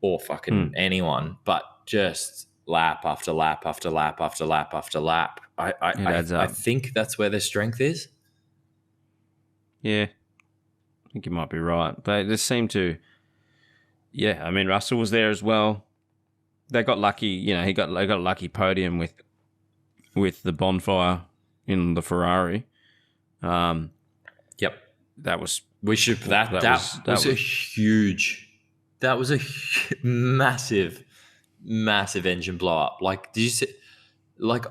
or fucking anyone, but just lap after lap after lap after lap after lap. I think that's where their strength is. Yeah. I think you might be right. They just seem to... Yeah, I mean, Russell was there as well. They got lucky, they got a lucky podium with the bonfire in the Ferrari. Yep. That was... That was a huge... That was a massive, massive engine blow up. Like, did you see... Like,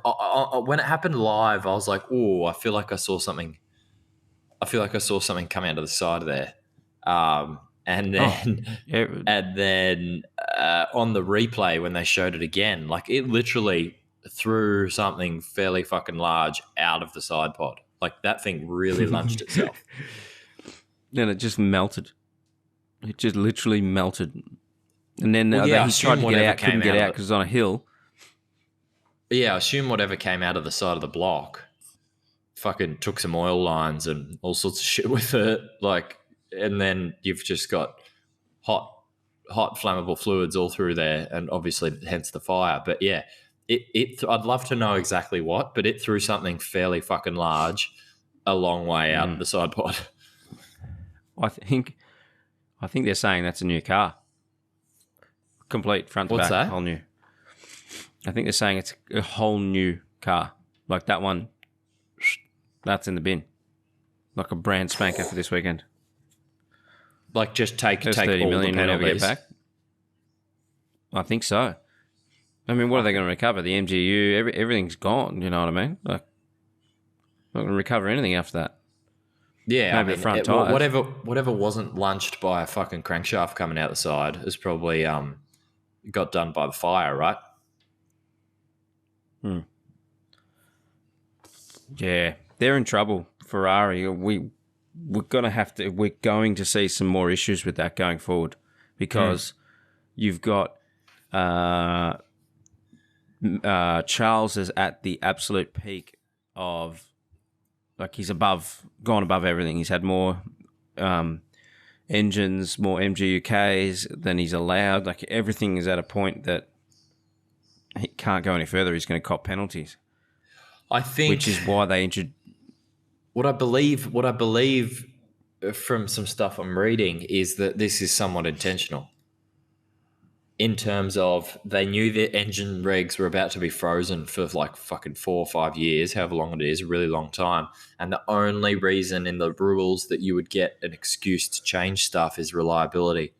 when it happened live, I was like, oh, I feel like I saw something come out of the side of there. And then on the replay, when they showed it again, like, it literally threw something fairly fucking large out of the side pod. Like, that thing really lunged itself. And it just melted. It just literally melted. And then he tried to get out, couldn't get out because it was on a hill. Yeah, I assume whatever came out of the side of the block fucking took some oil lines and all sorts of shit with it. Like, and then you've just got hot flammable fluids all through there, and obviously hence the fire. But yeah, I'd love to know exactly what, but it threw something fairly fucking large a long way out of the side pod. I think they're saying that's a new car. Complete front to What's back, that? whole new. I think they're saying it's a whole new car. Like that one, that's in the bin. Like a brand spanker for this weekend. Like, just take 30 all million the and never get penalties. back. I think so. I mean, what are they going to recover? The MGU, everything's gone. You know what I mean? Like, not going to recover anything after that. Yeah, Maybe the front tyres. Whatever wasn't lunched by a fucking crankshaft coming out the side is probably got done by the fire, right? Yeah, they're in trouble. Ferrari, we're going to see some more issues with that going forward, because you've got Charles is at the absolute peak of, like, he's gone above everything. He's had more engines, more MGUKs than he's allowed. Like, everything is at a point that he can't go any further. He's going to cop penalties. I think, which is why they introduced. What I believe from some stuff I'm reading is that this is somewhat intentional. In terms of, they knew their engine regs were about to be frozen for like fucking 4 or 5 years, however long it is, a really long time. And the only reason in the rules that you would get an excuse to change stuff is reliability.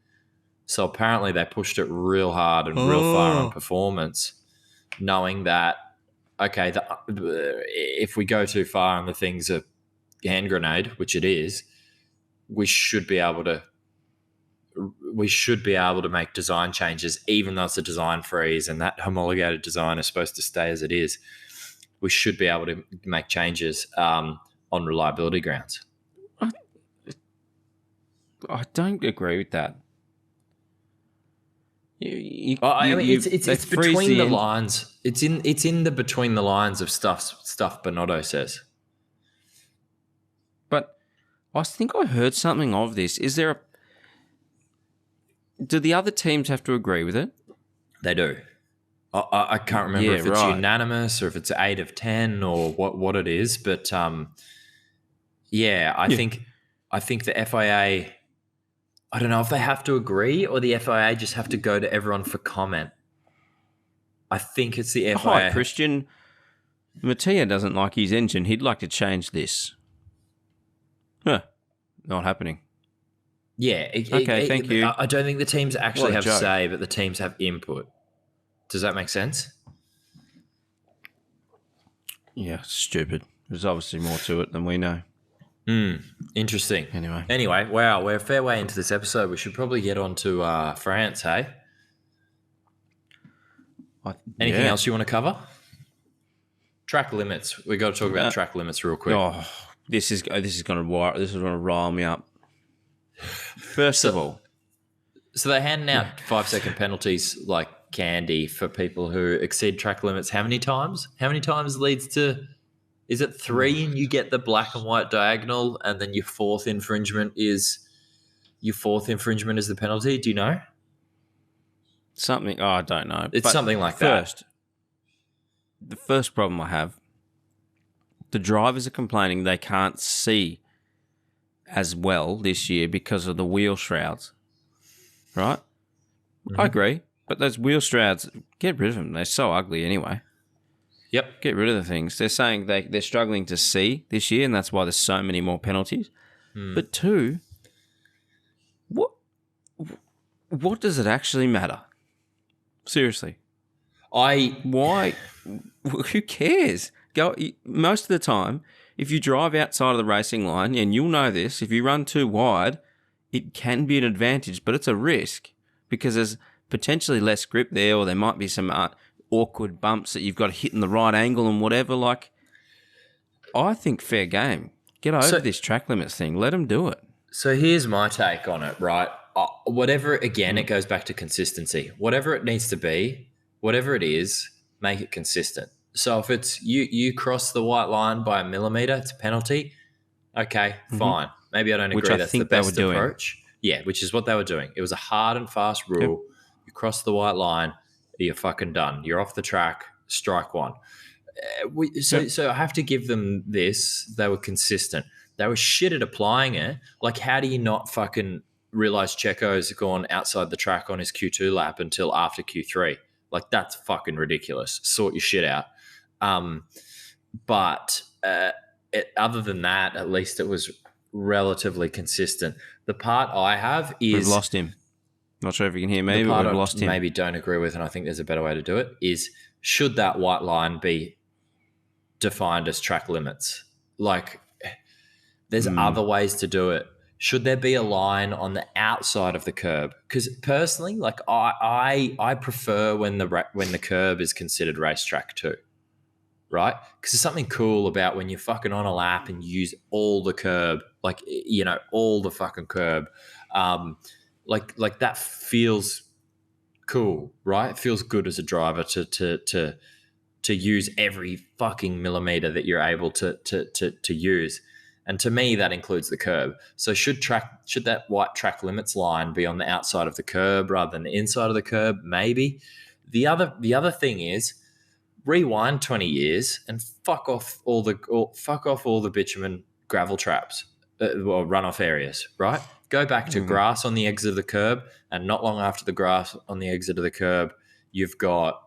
So apparently they pushed it real hard and real far on performance, knowing that, okay, if we go too far and the thing's a hand grenade, which it is, we should be able to make design changes, even though it's a design freeze and that homologated design is supposed to stay as it is. We should be able to make changes on reliability grounds. I don't agree with that. It's between the lines. It's in the between the lines of stuff Bonotto says. But I think I heard something of this. Do the other teams have to agree with it? They do. I can't remember if it's unanimous or if it's 8 of 10 or what it is, but I think the FIA. I don't know if they have to agree or the FIA just have to go to everyone for comment. I think it's the FIA. Hi, Christian. Mattia doesn't like his engine. He'd like to change this. Not happening. Yeah. Thank you. I don't think the teams actually have joke. say, but the teams have input. Does that make sense? Yeah, stupid. There's obviously more to it than we know. Interesting. Anyway, wow, we're a fair way into this episode. We should probably get on to France, hey? Anything else you want to cover? Track limits. We got to talk about track limits real quick. Oh, this is going to rile me up. First of all, so they're handing out 5-second penalties like candy for people who exceed track limits. How many times? How many times leads to? Is it 3 and you get the black and white diagonal, and then your fourth infringement is the penalty? Do you know? Something. Oh, I don't know. It's something like that. The first problem I have, the drivers are complaining they can't see as well this year because of the wheel shrouds, right? Mm-hmm. I agree, but those wheel shrouds, get rid of them. They're so ugly anyway. Yep. Get rid of the things. They're saying they're struggling to see this year, and that's why there's so many more penalties. But two, what does it actually matter? Seriously. Why? Who cares? Most of the time, if you drive outside of the racing line, and you'll know this, if you run too wide, it can be an advantage, but it's a risk because there's potentially less grip there, or there might be some awkward bumps that you've got to hit in the right angle and whatever. Like, I think fair game. Get over this track limits thing. Let them do it. So here's my take on it, right? Whatever, again, it goes back to consistency. Whatever it needs to be, whatever it is, make it consistent. So if it's you cross the white line by a millimetre, it's a penalty. Okay, fine. Maybe I don't agree that's the best approach. Yeah, which is what they were doing. It was a hard and fast rule. Yep. You cross the white line, you're fucking done. You're off the track, strike one. So I have to give them this. They were consistent. They were shit at applying it. Like, how do you not fucking realise Checo's gone outside the track on his Q2 lap until after Q3? Like, that's fucking ridiculous. Sort your shit out. But other than that, at least it was relatively consistent. The part I have is... We've lost him. Not sure if you can hear me, but we've lost him. Maybe don't agree with, and I think there's a better way to do it, is should that white line be defined as track limits? Like, there's other ways to do it. Should there be a line on the outside of the curb? Because personally, like, I prefer when the curb is considered racetrack too, right? Because there's something cool about when you're fucking on a lap and you use all the curb, like, you know, all the fucking curb. Like that feels cool, right? It feels good as a driver to use every fucking millimeter that you're able to use. And to me, that includes the curb. So should that white track limits line be on the outside of the curb rather than the inside of the curb? Maybe. The other thing is rewind 20 years and fuck off all the bitumen gravel traps or runoff areas, right? Go back to grass on the exit of the curb, and not long after the grass on the exit of the curb, you've got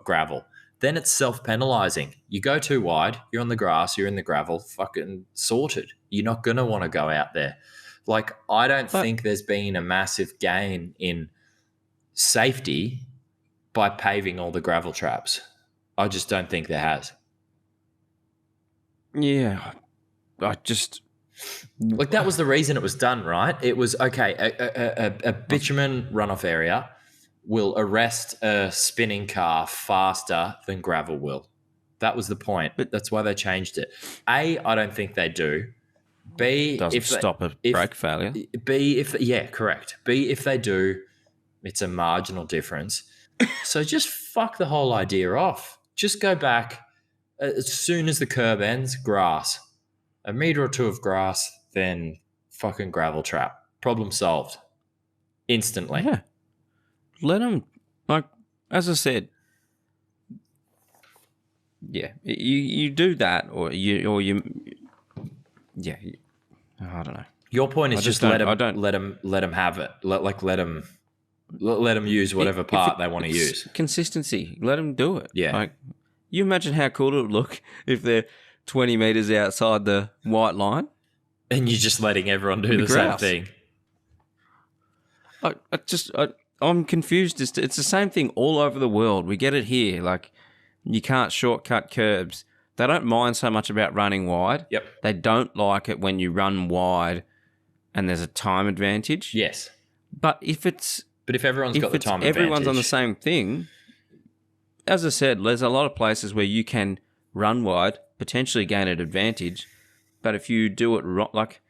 gravel. Then it's self-penalizing. You go too wide, you're on the grass, you're in the gravel, fucking sorted. You're not going to want to go out there. Like, I don't think there's been a massive gain in safety by paving all the gravel traps. I just don't think there has. Yeah. I just... Like, that was the reason it was done, right? It was, okay, a bitumen runoff area will arrest a spinning car faster than gravel will. That was the point. That's why they changed it. A, I don't think they do. B, doesn't stop a brake failure. B, correct. B, if they do, it's a marginal difference. So just fuck the whole idea off. Just go back as soon as the curb ends, grass. A metre or two of grass, then fucking gravel trap. Problem solved. Instantly. Yeah. Let them, like, as I said, yeah, you do that, or you, yeah, I don't know. Your point is just let them have it. Let them use whatever part they want to use. Consistency. Let them do it. Yeah. Like, you imagine how cool it would look if they're 20 metres outside the white line, and you're just letting everyone do the same thing. I'm confused. It's the same thing all over the world. We get it here. Like, you can't shortcut curbs. They don't mind so much about running wide. Yep. They don't like it when you run wide and there's a time advantage. Yes. But if everyone's got the time advantage. Everyone's on the same thing. As I said, there's a lot of places where you can run wide, potentially gain an advantage. But if you do it wrong, like,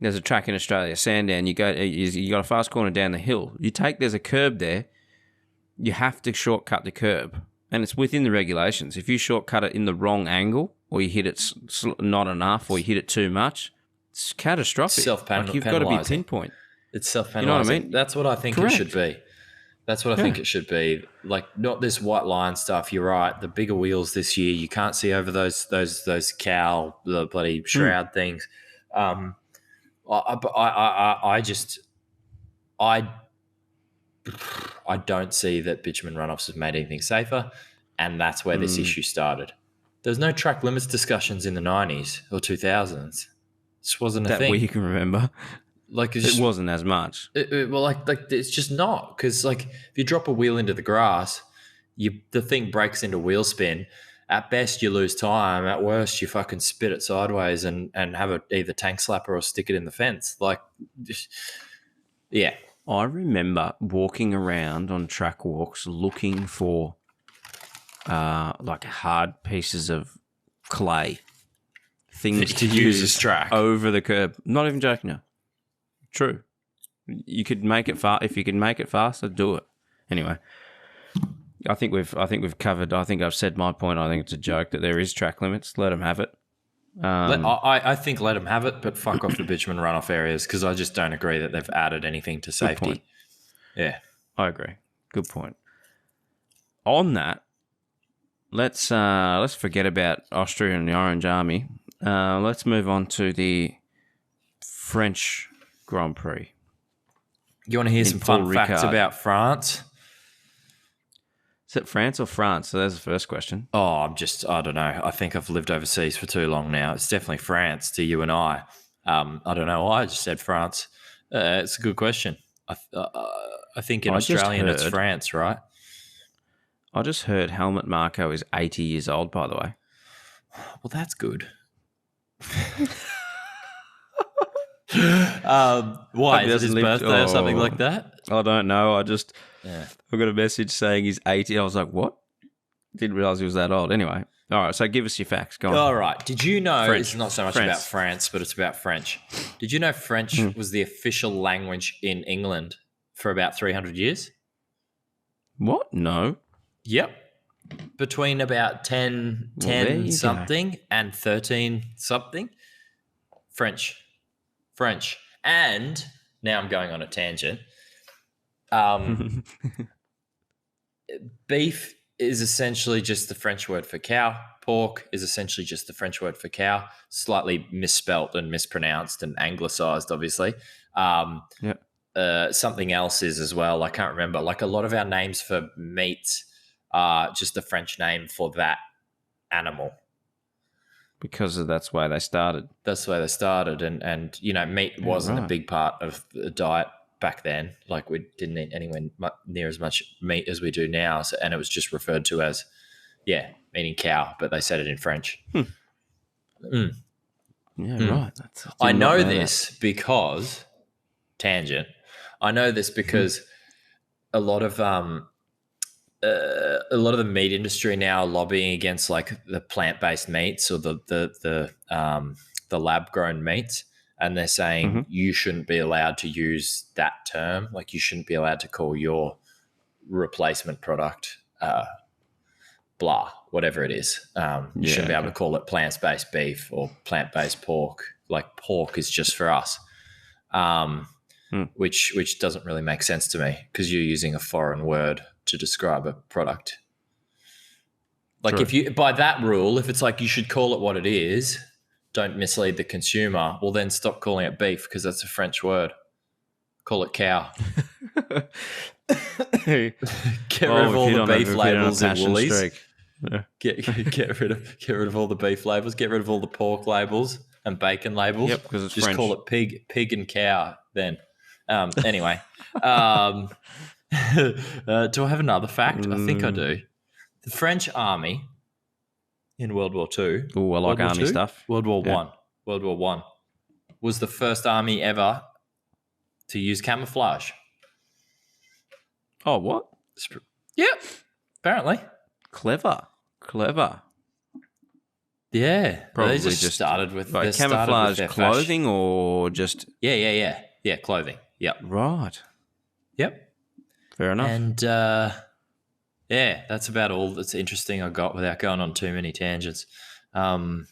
there's a track in Australia, Sandown. You got a fast corner down the hill. There's a curb there. You have to shortcut the curb, and it's within the regulations. If you shortcut it in the wrong angle, or you hit it not enough, or you hit it too much, it's catastrophic. Like, you've got to be pinpoint. It's self-penalizing. You know what I mean? That's what I think it should be. That's what I think it should be. Like, not this white line stuff. You're right. The bigger wheels this year, you can't see over those cowl, the bloody shroud things. I don't see that bitumen runoffs have made anything safer, and that's where this issue started. There's no track limits discussions in the 90s or 2000s. This wasn't a That thing. we can remember. Like It wasn't as much. It's just not, because like if you drop a wheel into the grass, the thing breaks into wheel spin. At best, you lose time. At worst, you fucking spit it sideways and have it either tank slapper or stick it in the fence. Like, yeah. I remember walking around on track walks looking for like hard pieces of clay, things to use as track over the curb. Not even joking now. True. You could make it fast. If you could make it faster, do it. Anyway, I think we've covered. I think I've said my point. I think it's a joke that there is track limits. Let them have it. I think let them have it, but fuck off the bitumen runoff areas, because I just don't agree that they've added anything to safety. Yeah, I agree. Good point. On that, let's forget about Austria and the Orange Army. Let's move on to the French Grand Prix. You want to hear some fun facts about France? Is it France or France? So there's the first question. Oh, I don't know. I think I've lived overseas for too long now. It's definitely France to you and I. I don't know why I just said France. It's a good question. I think in Australian it's France, right? I just heard Helmut Marko is 80 years old, by the way. Well, that's good. Why? Is it his birthday or something like that? I don't know. I got a message saying he's 80. I was like, what? Didn't realize he was that old. Anyway. All right. So give us your facts. Go on. All right. Did you know French. It's not so much about France, but it's about French. Did you know French was the official language in England for about 300 years? What? No. Yep. Between about 10 something and 13 something. French. And now I'm going on a tangent. Beef is essentially just the French word for cow. Pork is essentially just the French word for cow, slightly misspelt and mispronounced and anglicised, obviously. Something else is as well. I can't remember. Like a lot of our names for meat are just the French name for that animal. Because that's why they started. And you know, meat wasn't a big part of the diet back then. Like we didn't eat anywhere near as much meat as we do now, and it was just referred to as, meaning cow, but they said it in French. Yeah, right. I know this because tangent. I know this because a lot of the meat industry now are lobbying against like the plant-based meats or the lab-grown meats, and they're saying you shouldn't be allowed to use that term. Like you shouldn't be allowed to call your replacement product blah, whatever it is. You shouldn't be able to call it plant-based beef or plant-based pork. Like pork is just for us, which doesn't really make sense to me because you're using a foreign word to describe a product. Like if you, by that rule, if it's like you should call it what it is, don't mislead the consumer, well then stop calling it beef because that's a French word. Call it cow. Get rid of all the beef labels in Woolies. Yeah. Get rid of all the beef labels. Get rid of all the pork labels and bacon labels. Yep, because it's just French. Call it pig and cow then. Anyway. Do I have another fact? I think I do. The French army in World War II. Oh, I like army stuff. World War One. World War One was the first army ever to use camouflage. Oh, what? Yep. Apparently. Clever. Yeah. Probably they just started with like camouflage clothing or just... Yeah, clothing. Yep. Right. Yep. Fair enough. And that's about all that's interesting I got without going on too many tangents. I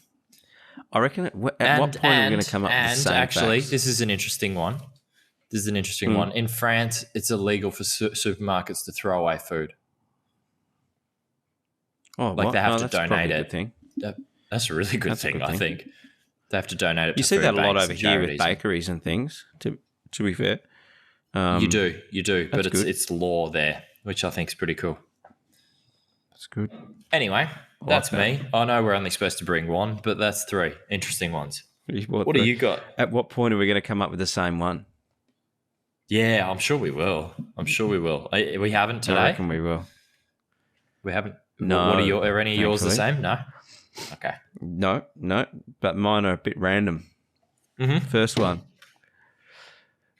reckon at what point are we going to come up with the same actually, facts? this is an interesting one. One. In France, it's illegal for supermarkets to throw away food. Oh, like what? they have to that's donate probably a it. good thing. That's a really good thing, I think. They have to donate it. You to see food that a lot banks over and here with charities. bakeries and things. To be fair, You do, but good. it's law there, which I think is pretty cool. That's good. Anyway, that's that. me. I know we're only supposed to bring one, but that's 3 interesting ones. What do you got? At what point are we going to come up with the same one? Yeah, I'm sure we will. We haven't today. I reckon we will. We haven't. No. What are any of yours the thankfully. same? No. Okay. No. But mine are a bit random. Mm-hmm. First one.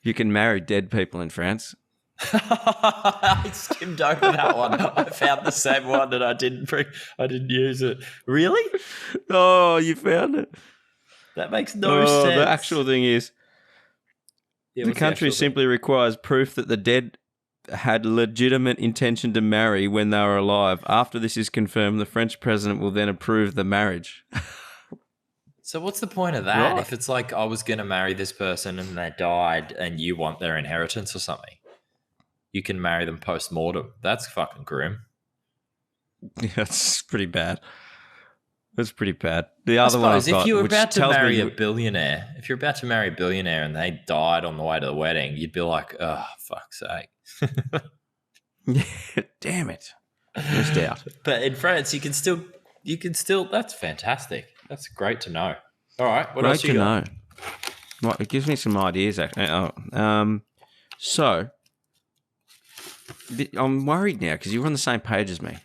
You can marry dead people in France. I skimmed over that one. I found the same one and I didn't use it. Really? Oh, you found it. That makes no sense. The actual thing is, Yeah, the what's country actual thing? simply requires proof that the dead had legitimate intention to marry when they were alive. After this is confirmed, the French president will then approve the marriage. So what's the point of that? Right. If it's like I was going to marry this person and they died and you want their inheritance or something, you can marry them post-mortem. That's fucking grim. Yeah, that's pretty bad. That's pretty bad. The I other one I've suppose if got, you were which about to tells me marry a you- billionaire, and they died on the way to the wedding, you'd be like, oh, fuck's sake. Yeah, damn it. Missed out. But in France, you can still, that's fantastic. That's great to know. All right, what else Great you to got? know. Well, it gives me some ideas, actually. So, I'm worried now because you're on the same page as me.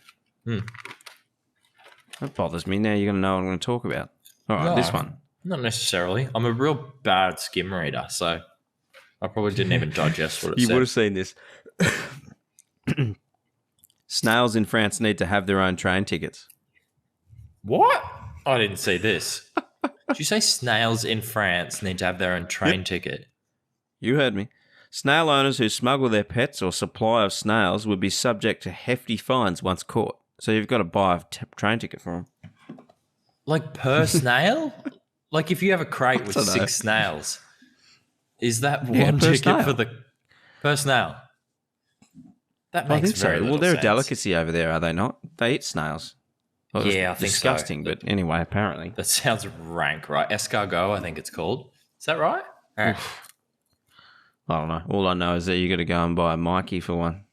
That bothers me. Now you're going to know what I'm going to talk about. All right, No, this one. Not necessarily. I'm a real bad skim reader, so I probably didn't even digest what it You said. would have seen this. Snails in France need to have their own train tickets. What? I didn't see this. Did you say snails in France need to have their own train ticket? You heard me. Snail owners who smuggle their pets or supply of snails would be subject to hefty fines once caught. So you've got to buy a train ticket for them. Like per snail? Like if you have a crate with don't know. 6 snails, is that Yeah, one per ticket snail. for the per snail? That I makes think so. very Well, little they're sense. a delicacy over there, are they not? They eat snails. Well, Yeah, I it's think so. disgusting, but anyway, apparently. That sounds rank, right? Escargot, I think it's called. Is that right? I don't know. All I know is that you got to go and buy a Mikey for one.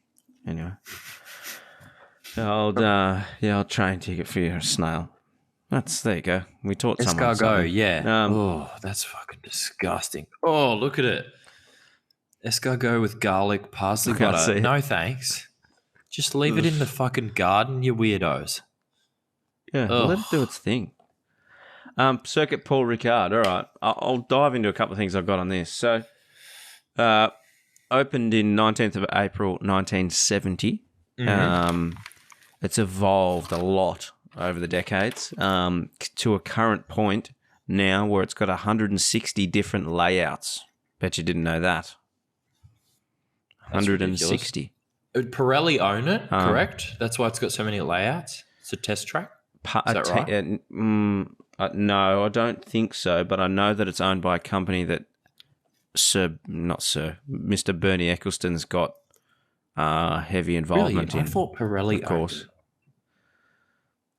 Anyway, I'll train ticket for your snail. There you go. We taught someone Escargot, something. yeah. Oh, that's fucking disgusting. Oh, look at it. Escargot with garlic, parsley I can't butter. see it. No thanks. Just leave it in the fucking garden, you weirdos. Yeah, let it do its thing. Circuit Paul Ricard. All right, I'll dive into a couple of things I've got on this. So, opened in 19th of April 1970. It's evolved a lot over the decades to a current point now where it's got 160 different layouts. Bet you didn't know that. That's 160. Would Pirelli own it, correct? That's why it's got so many layouts? It's a test track? Is that right? No, I don't think so, but I know that it's owned by a company that Mr. Bernie Eccleston's got heavy involvement Really? in. I thought Pirelli Of course.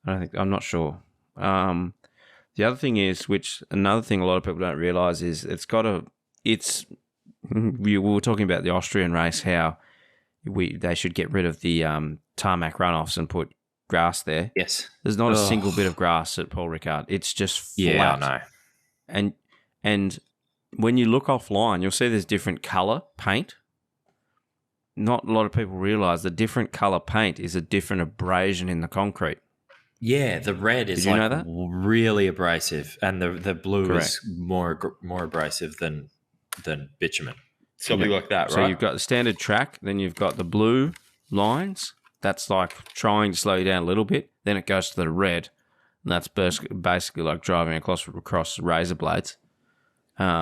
owned it. I'm not sure. The other thing is, another thing a lot of people don't realise is we were talking about the Austrian race, how they should get rid of the tarmac runoffs and put grass there. Yes. There's not a single bit of grass at Paul Ricard. It's just flat. Yeah, I know. And when you look offline, you'll see there's different colour paint. Not a lot of people realise the different colour paint is a different abrasion in the concrete. Yeah, the red is Did you know that? really abrasive, and the blue Correct. is more abrasive than bitumen. Something like that, right? So you've got the standard track, then you've got the blue lines. That's like trying to slow you down a little bit. Then it goes to the red, and that's basically like driving across razor blades. Yeah,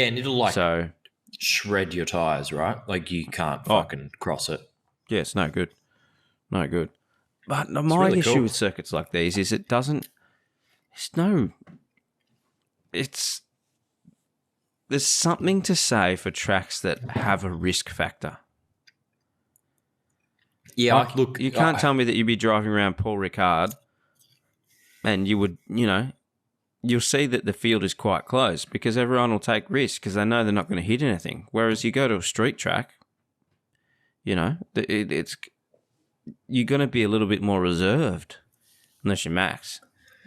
and it'll So shred your tires, right? Like you can't fucking cross it. yeah, it's no good. No good. But my really issue cool. with circuits like these is there's something to say for tracks that have a risk factor. Yeah, Like, you can't tell me that you'd be driving around Paul Ricard and you would, you'll see that the field is quite close because everyone will take risks because they know they're not going to hit anything. Whereas you go to a street track, you know, you're going to be a little bit more reserved unless you're Max.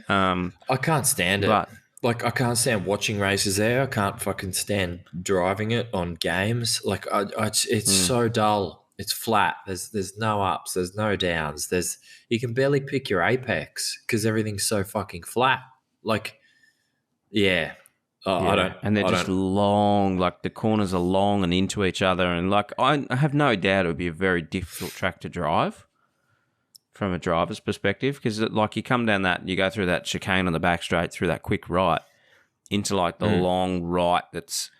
I can't stand it. Like, I can't stand watching races there. I can't fucking stand driving it on games. Like, it's so dull. It's flat. There's no ups. There's no downs. You can barely pick your apex because everything's so fucking flat. Like, yeah. I don't. And they're just long. Like, the corners are long and into each other. And, like, I have no doubt it would be a very difficult track to drive from a driver's perspective, because like you come down that, you go through that chicane on the back straight, through that quick right into like the long right that's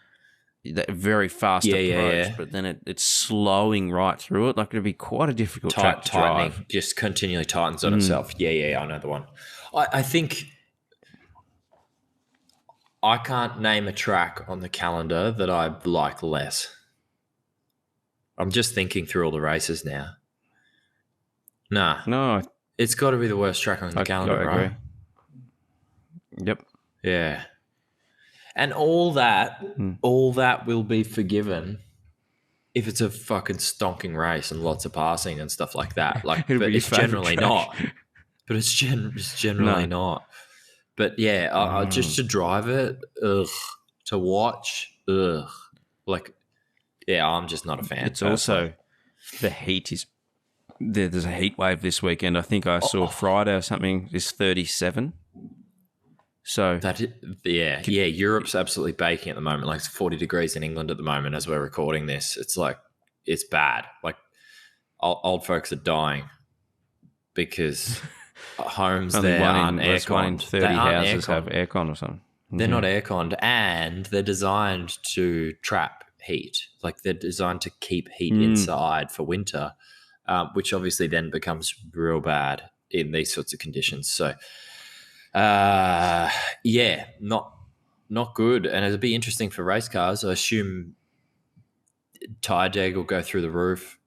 that very fast approach, but then it's slowing right through it. Like it'd be quite a difficult track to drive. Just continually tightens on itself. Yeah, I know the one. I think I can't name a track on the calendar that I like less. I'm just thinking through all the races now. No, it's got to be the worst track on the calendar, right? Yep. Yeah. And all that will be forgiven if it's a fucking stonking race and lots of passing and stuff like that. Like, but it's generally not. But it's generally not. But yeah, just to drive it, to watch, like, yeah, I'm just not a fan. It's also the heat is. There's a heat wave this weekend. I think I saw Friday or something is 37. So Europe's absolutely baking at the moment. Like it's 40 degrees in England at the moment as we're recording this. It's like it's bad. Like old folks are dying because homes there aren't aircon. One in 30 houses have aircon or something. They're not airconned, and they're designed to trap heat. Like they're designed to keep heat inside for winter. Which obviously then becomes real bad in these sorts of conditions. So, not good. And it'll be interesting for race cars. I assume tyre deg will go through the roof.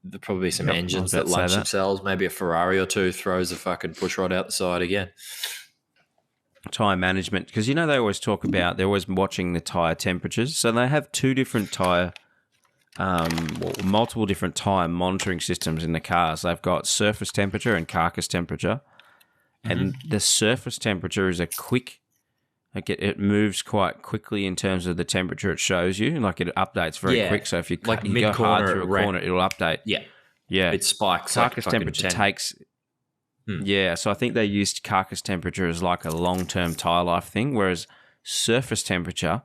There'll probably be some engines that lunch themselves. Maybe a Ferrari or two throws a fucking push rod out the side again. Tyre management, because you know they always talk about, they're always watching the tyre temperatures. So they have two different tyre multiple different tyre monitoring systems in the cars. They've got surface temperature and carcass temperature. And the surface temperature is it moves quite quickly in terms of the temperature it shows you. Like it updates very quick. So if you, like you go hard through a corner, it'll update. Yeah. It spikes. Carcass like temperature takes... Yeah, so I think they used carcass temperature as like a long-term tyre life thing, whereas surface temperature...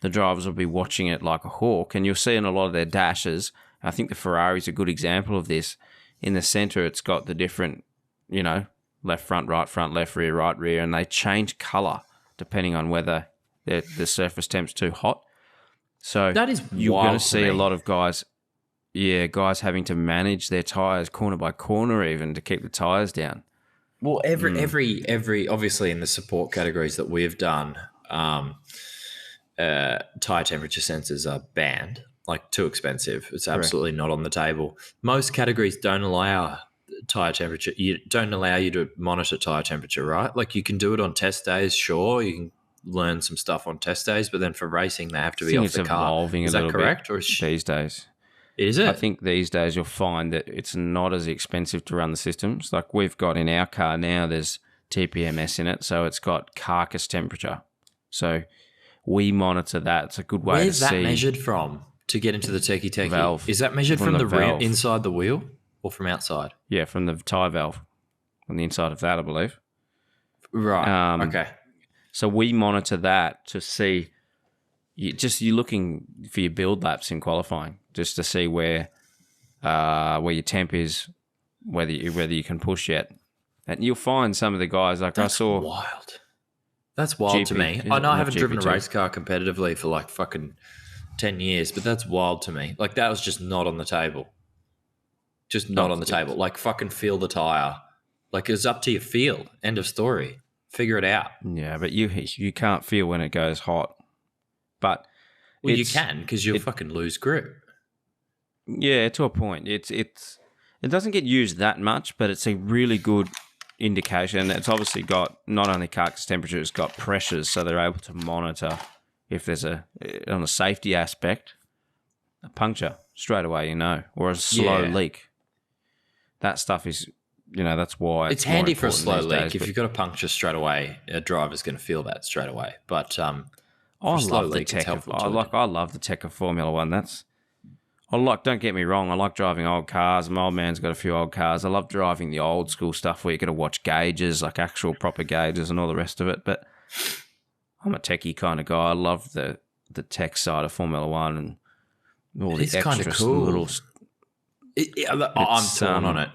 the drivers will be watching it like a hawk, and you'll see in a lot of their dashes, I think the Ferrari's a good example of this. In the centre, it's got the different, left front, left rear, right rear, and they change colour depending on whether the surface temp's too hot. So that is you're going to see a lot of guys having to manage their tyres corner by corner even to keep the tyres down. Well, every obviously in the support categories that we've done, tyre temperature sensors are banned, like too expensive. It's absolutely not on the table. Most categories don't allow tyre temperature. Don't allow you to monitor tyre temperature, right? Like you can do it on test days, sure. You can learn some stuff on test days, but then for racing, they have to be off the car. Evolving is a that little correct? Bit these days. Is it? I think these days you'll find that it's not as expensive to run the systems. Like we've got in our car now, there's TPMS in it, so it's got carcass temperature. So we monitor that. It's a good way to see. Where's that measured from to get into the techie? Valve. Is that measured from the rear, inside the wheel or from outside? Yeah, from the tyre valve on the inside of that, I believe. Right. Okay. So we monitor that to see. You're looking for your build laps in qualifying, just to see where your temp is, whether you can push yet, and you'll find some of the guys like That's I saw. Wild. That's wild to me. I know I haven't driven a race car competitively for like fucking 10 years, but that's wild to me. Like that was just not on the table. Just not on the table. Like fucking feel the tire. Like it's up to your feel. End of story. Figure it out. Yeah, but you can't feel when it goes hot. But you can because you'll fucking lose grip. Yeah, to a point. It doesn't get used that much, but it's a really good indication. It's obviously got not only carcass temperature, it's got pressures, so they're able to monitor if there's on a safety aspect, a puncture straight away, or a slow leak. That stuff is, that's why it's handy for a slow leak. Days, if you've got a puncture straight away, a driver's going to feel that straight away. But I love the tech. I love the tech of Formula One. Don't get me wrong, I like driving old cars. My old man's got a few old cars. I love driving the old school stuff where you got to watch gauges, like actual proper gauges and all the rest of it. But I'm a techie kind of guy. I love the tech side of Formula One and all the extra kind of cool. Little. I'm torn on it.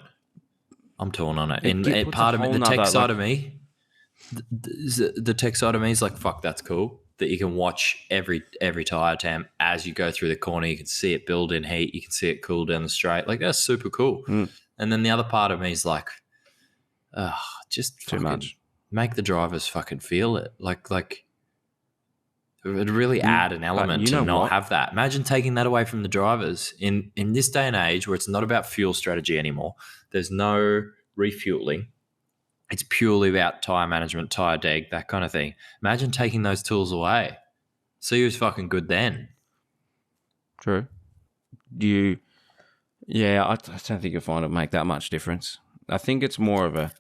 I'm torn on it. And part of it, the tech side of me, the tech side of me is like, fuck, that's cool. That you can watch every tire temp as you go through the corner. You can see it build in heat. You can see it cool down the straight. Like, that's super cool. And then the other part of me is like, just too much. Make the drivers fucking feel it. Like it would really add an element to not have that. Imagine taking that away from the drivers in this day and age where it's not about fuel strategy anymore. There's no refueling. It's purely about tyre management, tyre deg, that kind of thing. Imagine taking those tools away. See who's fucking good then. True. I don't think you'll find it make that much difference. I think it's more of a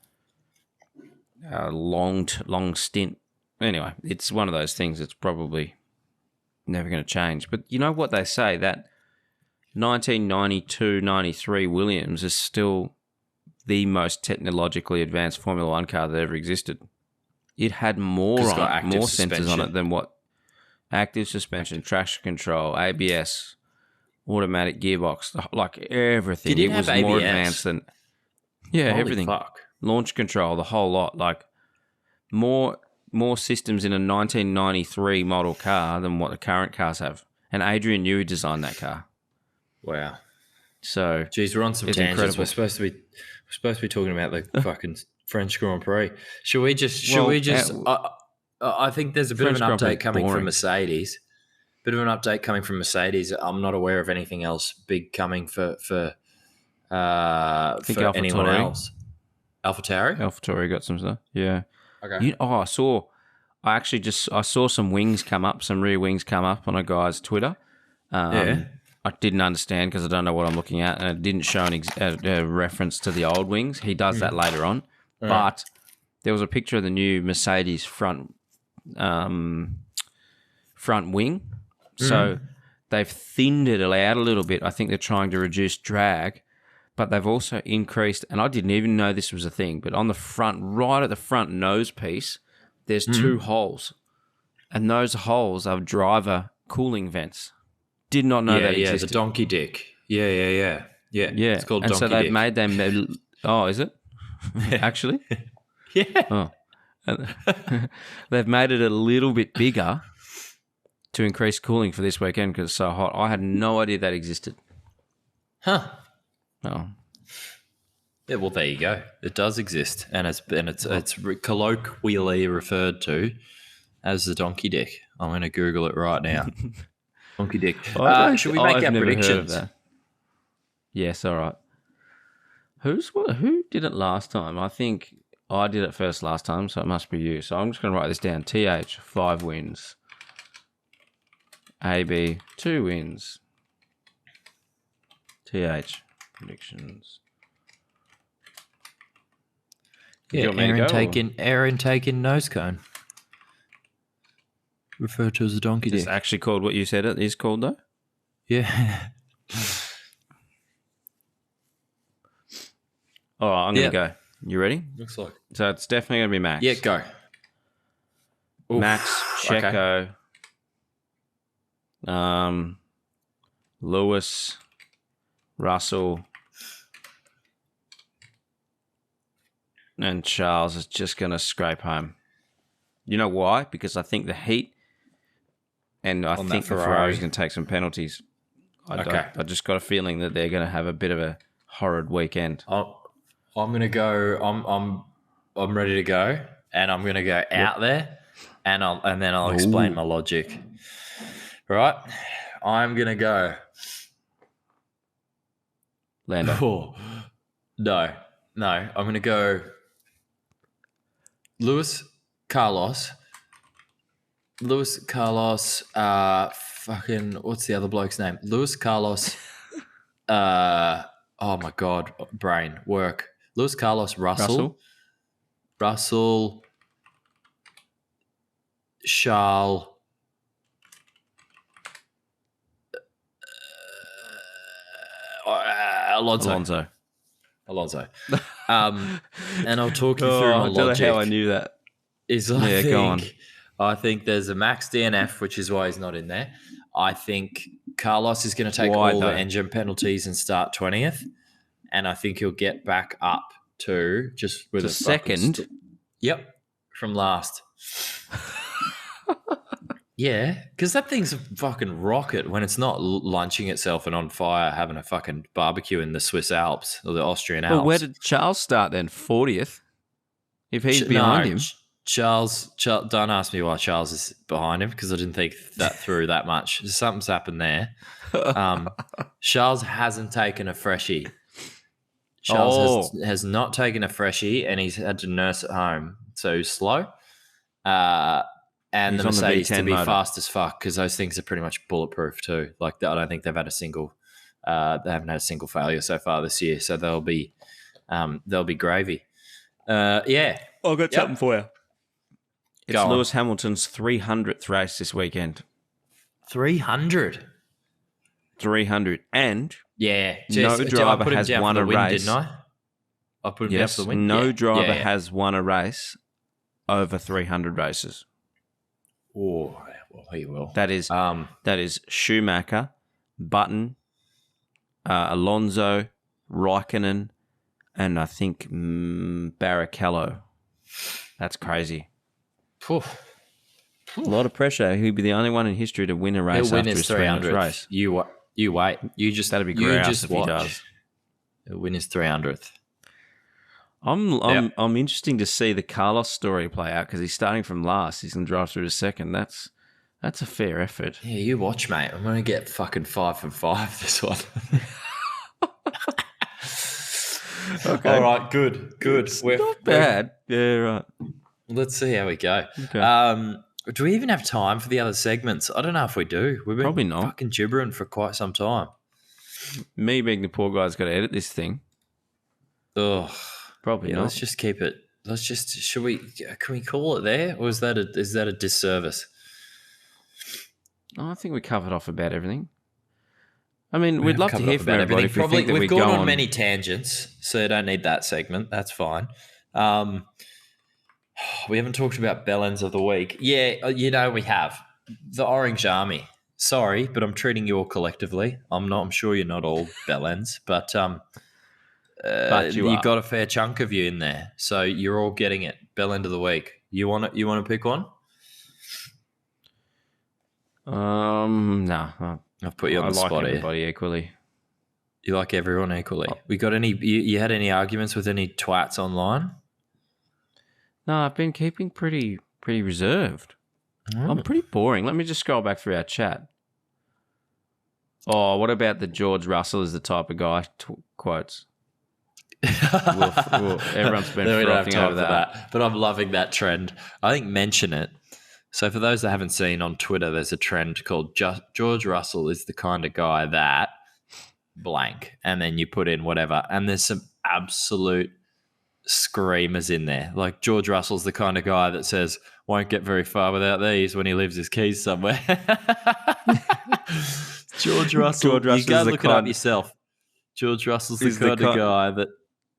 long stint. Anyway, it's one of those things that's probably never going to change. But you know what they say, that 1992-93 Williams is still the most technologically advanced Formula One car that ever existed. It had more sensors on it than what active suspension, traction control, ABS, automatic gearbox, like everything. It was more advanced than Holy everything. Fuck. Launch control, the whole lot. Like more systems in a 1993 model car than what the current cars have. And Adrian Newey designed that car. Wow. So, geez, we're on some tangents. Incredible. We're supposed to be talking about the fucking French Grand Prix. Should we just? I think there's a bit of an update coming from Mercedes. I'm not aware of anything else big coming for anyone else. AlphaTauri? AlphaTauri got some stuff. Yeah. Okay. I saw some wings come up, some rear wings come up on a guy's Twitter. I didn't understand because I don't know what I'm looking at, and it didn't show a reference to the old wings. He does that later on. But there was a picture of the new Mercedes front wing. So they've thinned it out a little bit. I think they're trying to reduce drag, but they've also increased, and I didn't even know this was a thing, but on the front, right at the front nose piece, there's two holes, and those holes are driver cooling vents. Did not know that existed. Yeah, the donkey dick. Yeah. It's called donkey dick. And so they've made them... Oh, is it? Actually? Yeah. Oh. They've made it a little bit bigger to increase cooling for this weekend because it's so hot. I had no idea that existed. Huh. Oh. Yeah, well, there you go. It does exist, and it's colloquially referred to as the donkey dick. I'm going to Google it right now. Donkey dick. Should we make our predictions? Yes, all right. Who did it last time? I think I did it first last time, so it must be you. So I'm just going to write this down. TH, 5 wins. AB, 2 wins. TH, predictions. Yeah, Aaron taking nose cone. Referred to as a donkey dick. It's actually called what you said it is called, though? Yeah. All right, I'm going to go. You ready? Looks like. So it's definitely going to be Max. Yeah, go. Oof. Max, Checo, Lewis, Russell, and Charles is just going to scrape home. You know why? Because I think the heat, and I think the Ferrari's going to take some penalties. I just got a feeling that they're going to have a bit of a horrid weekend. I'm going to go. I'm ready to go, and I'm going to go out there, and then I'll explain my logic. Right? I'm going to go. Lando. Oh, no. I'm going to go Lewis Carlos. Fucking, what's the other bloke's name? Lewis Carlos. Oh my God, brain work. Lewis Carlos Russell. Charles. Alonso. And I'll talk you through my logic. I don't know how I knew that. Go on. I think there's a max DNF, which is why he's not in there. I think Carlos is going to take the engine penalties and start 20th. And I think he'll get back up to just with a second. Yep, from last. Yeah, because that thing's a fucking rocket when it's not lunching itself and on fire, having a fucking barbecue in the Swiss Alps or the Austrian Alps. Well, where did Charles start then? 40th? If he's behind him? Charles, don't ask me why Charles is behind him because I didn't think that through that much. Something's happened there. Charles hasn't taken a freshie. Charles has not taken a freshie and he's had to nurse at home. So he's slow. And he's the Mercedes to be fast as fuck because those things are pretty much bulletproof too. Like I don't think they've had a single, they haven't had a single failure so far this year. So they'll be gravy. Yeah, I've got something for you. It's Lewis Hamilton's 300th race this weekend. 300, and yeah, no driver has won a race. Didn't I? I put him down for the win. No driver has won a race over 300 races. Oh, well, he will. That is Schumacher, Button, Alonso, Raikkonen, and I think Barrichello. That's crazy. Oof. A lot of pressure. He'll be the only one in history to win a race after his 300th race. You wait. That'd be great if he does. He'll win his 300th. I'm interesting to see the Carlos story play out because he's starting from last. He's going to drive through to second. That's a fair effort. Yeah, you watch, mate. I'm going to get fucking 5 from 5 this one. Okay. All right, good. We're not bad. Yeah, right. Let's see how we go. Okay. Do we even have time for the other segments? I don't know if we do. We've been probably not fucking gibbering for quite some time. Me being the poor guy's got to edit this thing. Ugh. Probably not. Let's just keep it. Can we call it there? Or is that a disservice? I think we covered off about everything. I mean, we'd love to hear from everybody if we think that we've gone on many tangents, so you don't need that segment. That's fine. We haven't talked about bellends of the week. Yeah, we have. The Orange Army. Sorry, but I'm treating you all collectively. I'm sure you're not all bellends, but you've got a fair chunk of you in there. So you're all getting it. Bellend of the week. You want to pick one? No. I've put you on the spot here. I like everybody equally. You like everyone equally? We got any? You had any arguments with any twats online? No, I've been keeping pretty reserved. I'm pretty boring. Let me just scroll back through our chat. Oh, what about the George Russell is the type of guy quotes? Everyone's been frothing over that. But I'm loving that trend. I think mention it. So for those that haven't seen on Twitter, there's a trend called George Russell is the kind of guy that blank. And then you put in whatever. And there's some absolute screamers in there. Like George Russell's the kind of guy that says, won't get very far without these when he leaves his keys somewhere. George Russell, you go look it up yourself. George Russell's the kind of guy that...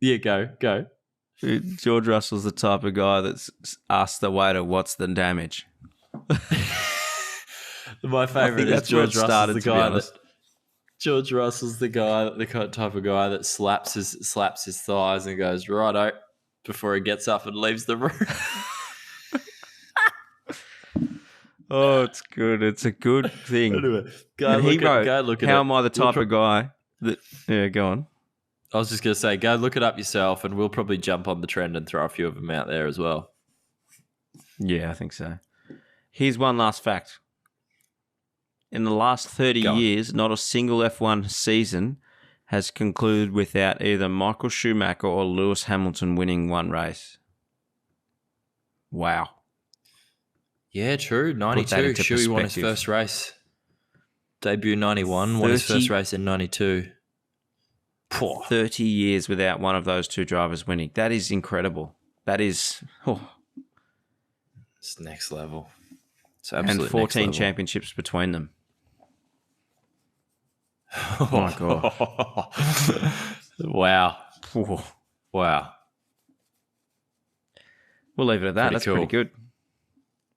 Yeah, go. George Russell's the type of guy that's asked the waiter, what's the damage? My favourite is George Russell's the guy that... George Russell's the type of guy that slaps his thighs and goes, righto, before he gets up and leaves the room. Oh, it's good. It's a good thing. Anyway, go look at it. How am I the type of guy that... Yeah, go on. I was just going to say, go look it up yourself and we'll probably jump on the trend and throw a few of them out there as well. Yeah, I think so. Here's one last fact. In the last 30 years, not a single F1 season has concluded without either Michael Schumacher or Lewis Hamilton winning one race. Wow. Yeah, true. that 92. into Shuey won his perspective. first race. Debut 91, won his 30 first race in 92. Poor. 30 years without one of those two drivers winning. That is incredible. That is... It's next level. It's and absolute 14 next level. championships between them. Oh, my God. Wow. Whew. Wow. We'll leave it at that. Pretty That's cool. pretty good.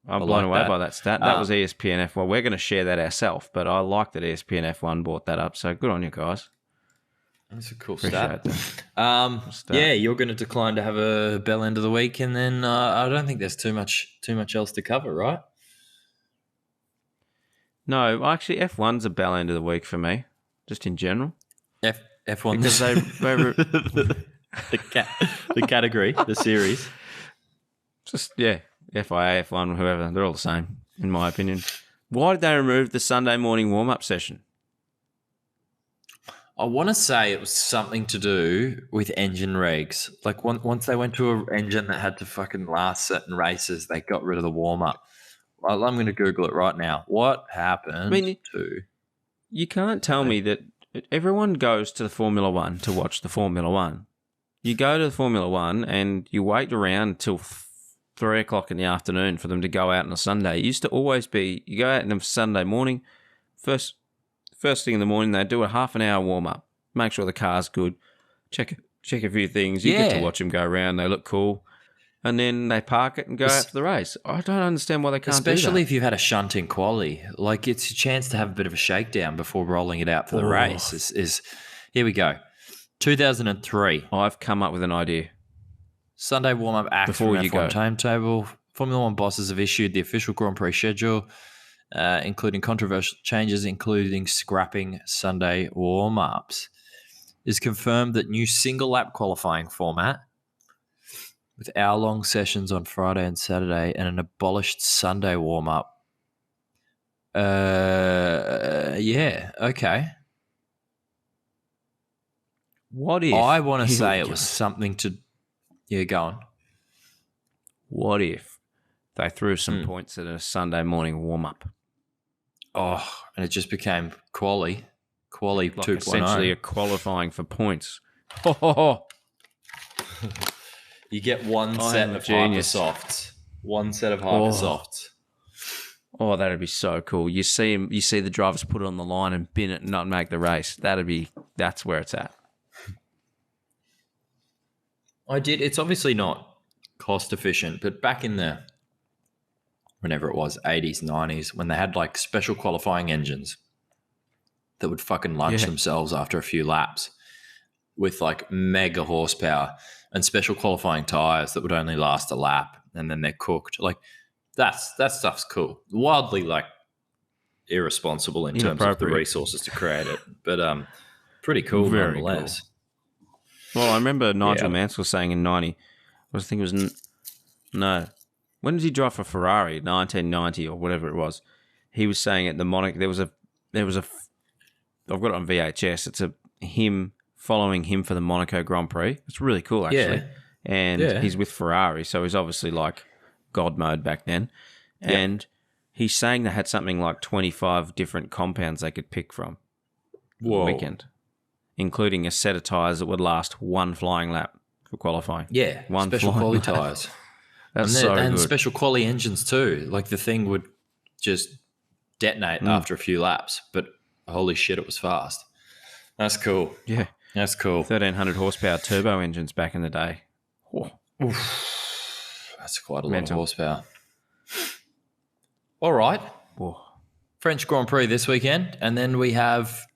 I'm I blown like away that. by that stat. That was ESPN F1. We're going to share that ourselves, but I like that ESPN F1 brought that up. So good on you guys. That's a cool Appreciate stat. that. Yeah, you're going to decline to have a bell end of the week, and then I don't think there's too much else to cover, right? No, actually, F1's a bell end of the week for me, just in general. F1 Because they the category, the series. just, yeah, FIA, F1, whoever, they're all the same, in my opinion. Why did they remove the Sunday morning warm-up session? I want to say it was something to do with engine regs. Like once they went to an engine that had to fucking last certain races, they got rid of the warm-up. Well, I'm going to Google it right now. What happened to... You can't tell me that everyone goes to the Formula One to watch the Formula One. You go to the Formula One and you wait around till 3 o'clock in the afternoon for them to go out on a Sunday. It used to always be, you go out on a Sunday morning, first thing in the morning, they do a half an hour warm-up, make sure the car's good, check a few things. You get to watch them go around, they look cool, and then they park it and go out for the race. I don't understand why they can't do that. Especially if you've had a shunt in quali. Like, it's a chance to have a bit of a shakedown before rolling it out for the race. Here we go. 2003. I've come up with an idea. Sunday warm-up act Before from you F1 go. timetable. Formula One bosses have issued the official Grand Prix schedule, including controversial changes, including scrapping Sunday warm-ups. It's confirmed that new single-lap qualifying format with hour-long sessions on Friday and Saturday and an abolished Sunday warm-up. Yeah, okay. What if... I want to say it was something to... Yeah, go on. What if they threw some points at a Sunday morning warm-up? Oh, and it just became quali Like 2.0. essentially a qualifying for points. You get one I set am a of genius. hypersofts. One set of hypersofts. Oh, that'd be so cool. You see the drivers put it on the line and bin it and not make the race. That's where it's at. It's obviously not cost efficient, but back in the, whenever it was, 80s, 90s, when they had like special qualifying engines that would fucking lunch themselves after a few laps with like mega horsepower and special qualifying tires that would only last a lap and then they're cooked. Like that stuff's cool. Wildly like irresponsible in terms of the resources to create it, but pretty cool nonetheless. Cool. Well, I remember Nigel Mansell saying in 90, when did he drive for Ferrari? 1990 or whatever it was. He was saying at the Monaco, there was a, I've got it on VHS. It's him following him for the Monaco Grand Prix. It's really cool, actually. Yeah. And he's with Ferrari, so he's obviously like God mode back then. And he's saying they had something like 25 different compounds they could pick from the weekend, including a set of tyres that would last one flying lap for qualifying. Yeah, one special quali tyres. That's so and good. special quali engines too. Like the thing would just detonate after a few laps, but holy shit, it was fast. That's cool. Yeah. That's cool. 1,300 horsepower turbo engines back in the day. Oh. That's quite a lot of horsepower. All right. Oh. French Grand Prix this weekend, and then we have.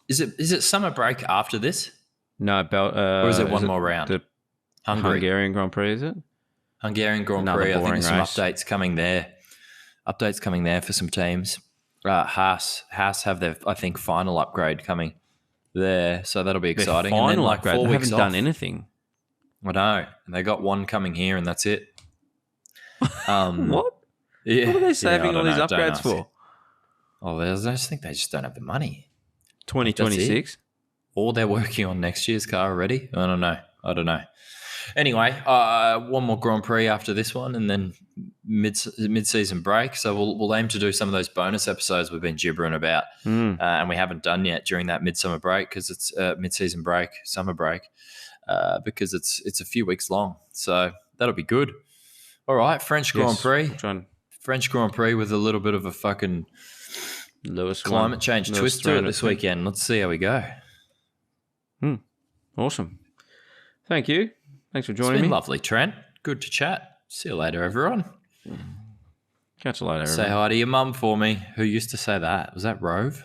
Is it summer break after this? No, or is it one more round? The Hungarian Grand Prix, is it? Hungarian Grand Prix. I think there's some updates coming there. Updates coming there for some teams. Haas have their, I think, final upgrade coming there, so that'll be exciting. Their final and then like upgrade. 4 They weeks haven't off. done anything. I know, and they got one coming here, and that's it. What? Yeah, What are they saving all these upgrades for? Oh, I just think they just don't have the money. 2026? Or they're working on next year's car already. I don't know. Anyway, one more Grand Prix after this one, and then mid-season break. So we'll aim to do some of those bonus episodes we've been gibbering about, and we haven't done yet during that midsummer break because it's mid-season break, summer break, because it's a few weeks long. So that'll be good. All right, French Grand Prix. French Grand Prix with a little bit of a fucking climate change twist to it this weekend. Let's see how we go. Awesome. Thank you. Thanks for joining me. It's been lovely, Trent. Good to chat. See you later, everyone. Catch you later, everyone. Say hi to your mum for me. Who used to say that? Was that Rove?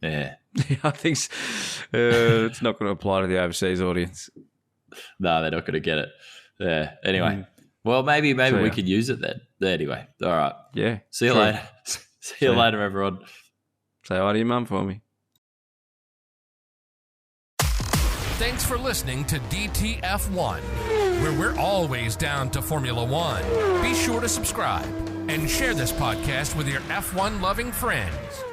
Yeah. I think it's not going to apply to the overseas audience. No, they're not going to get it. Yeah. Anyway. Well, maybe we could use it then. Anyway. All right. Yeah. See you later. See you later, everyone. Say hi to your mum for me. Thanks for listening to DTF1, where we're always down to Formula One. Be sure to subscribe and share this podcast with your F1 loving friends.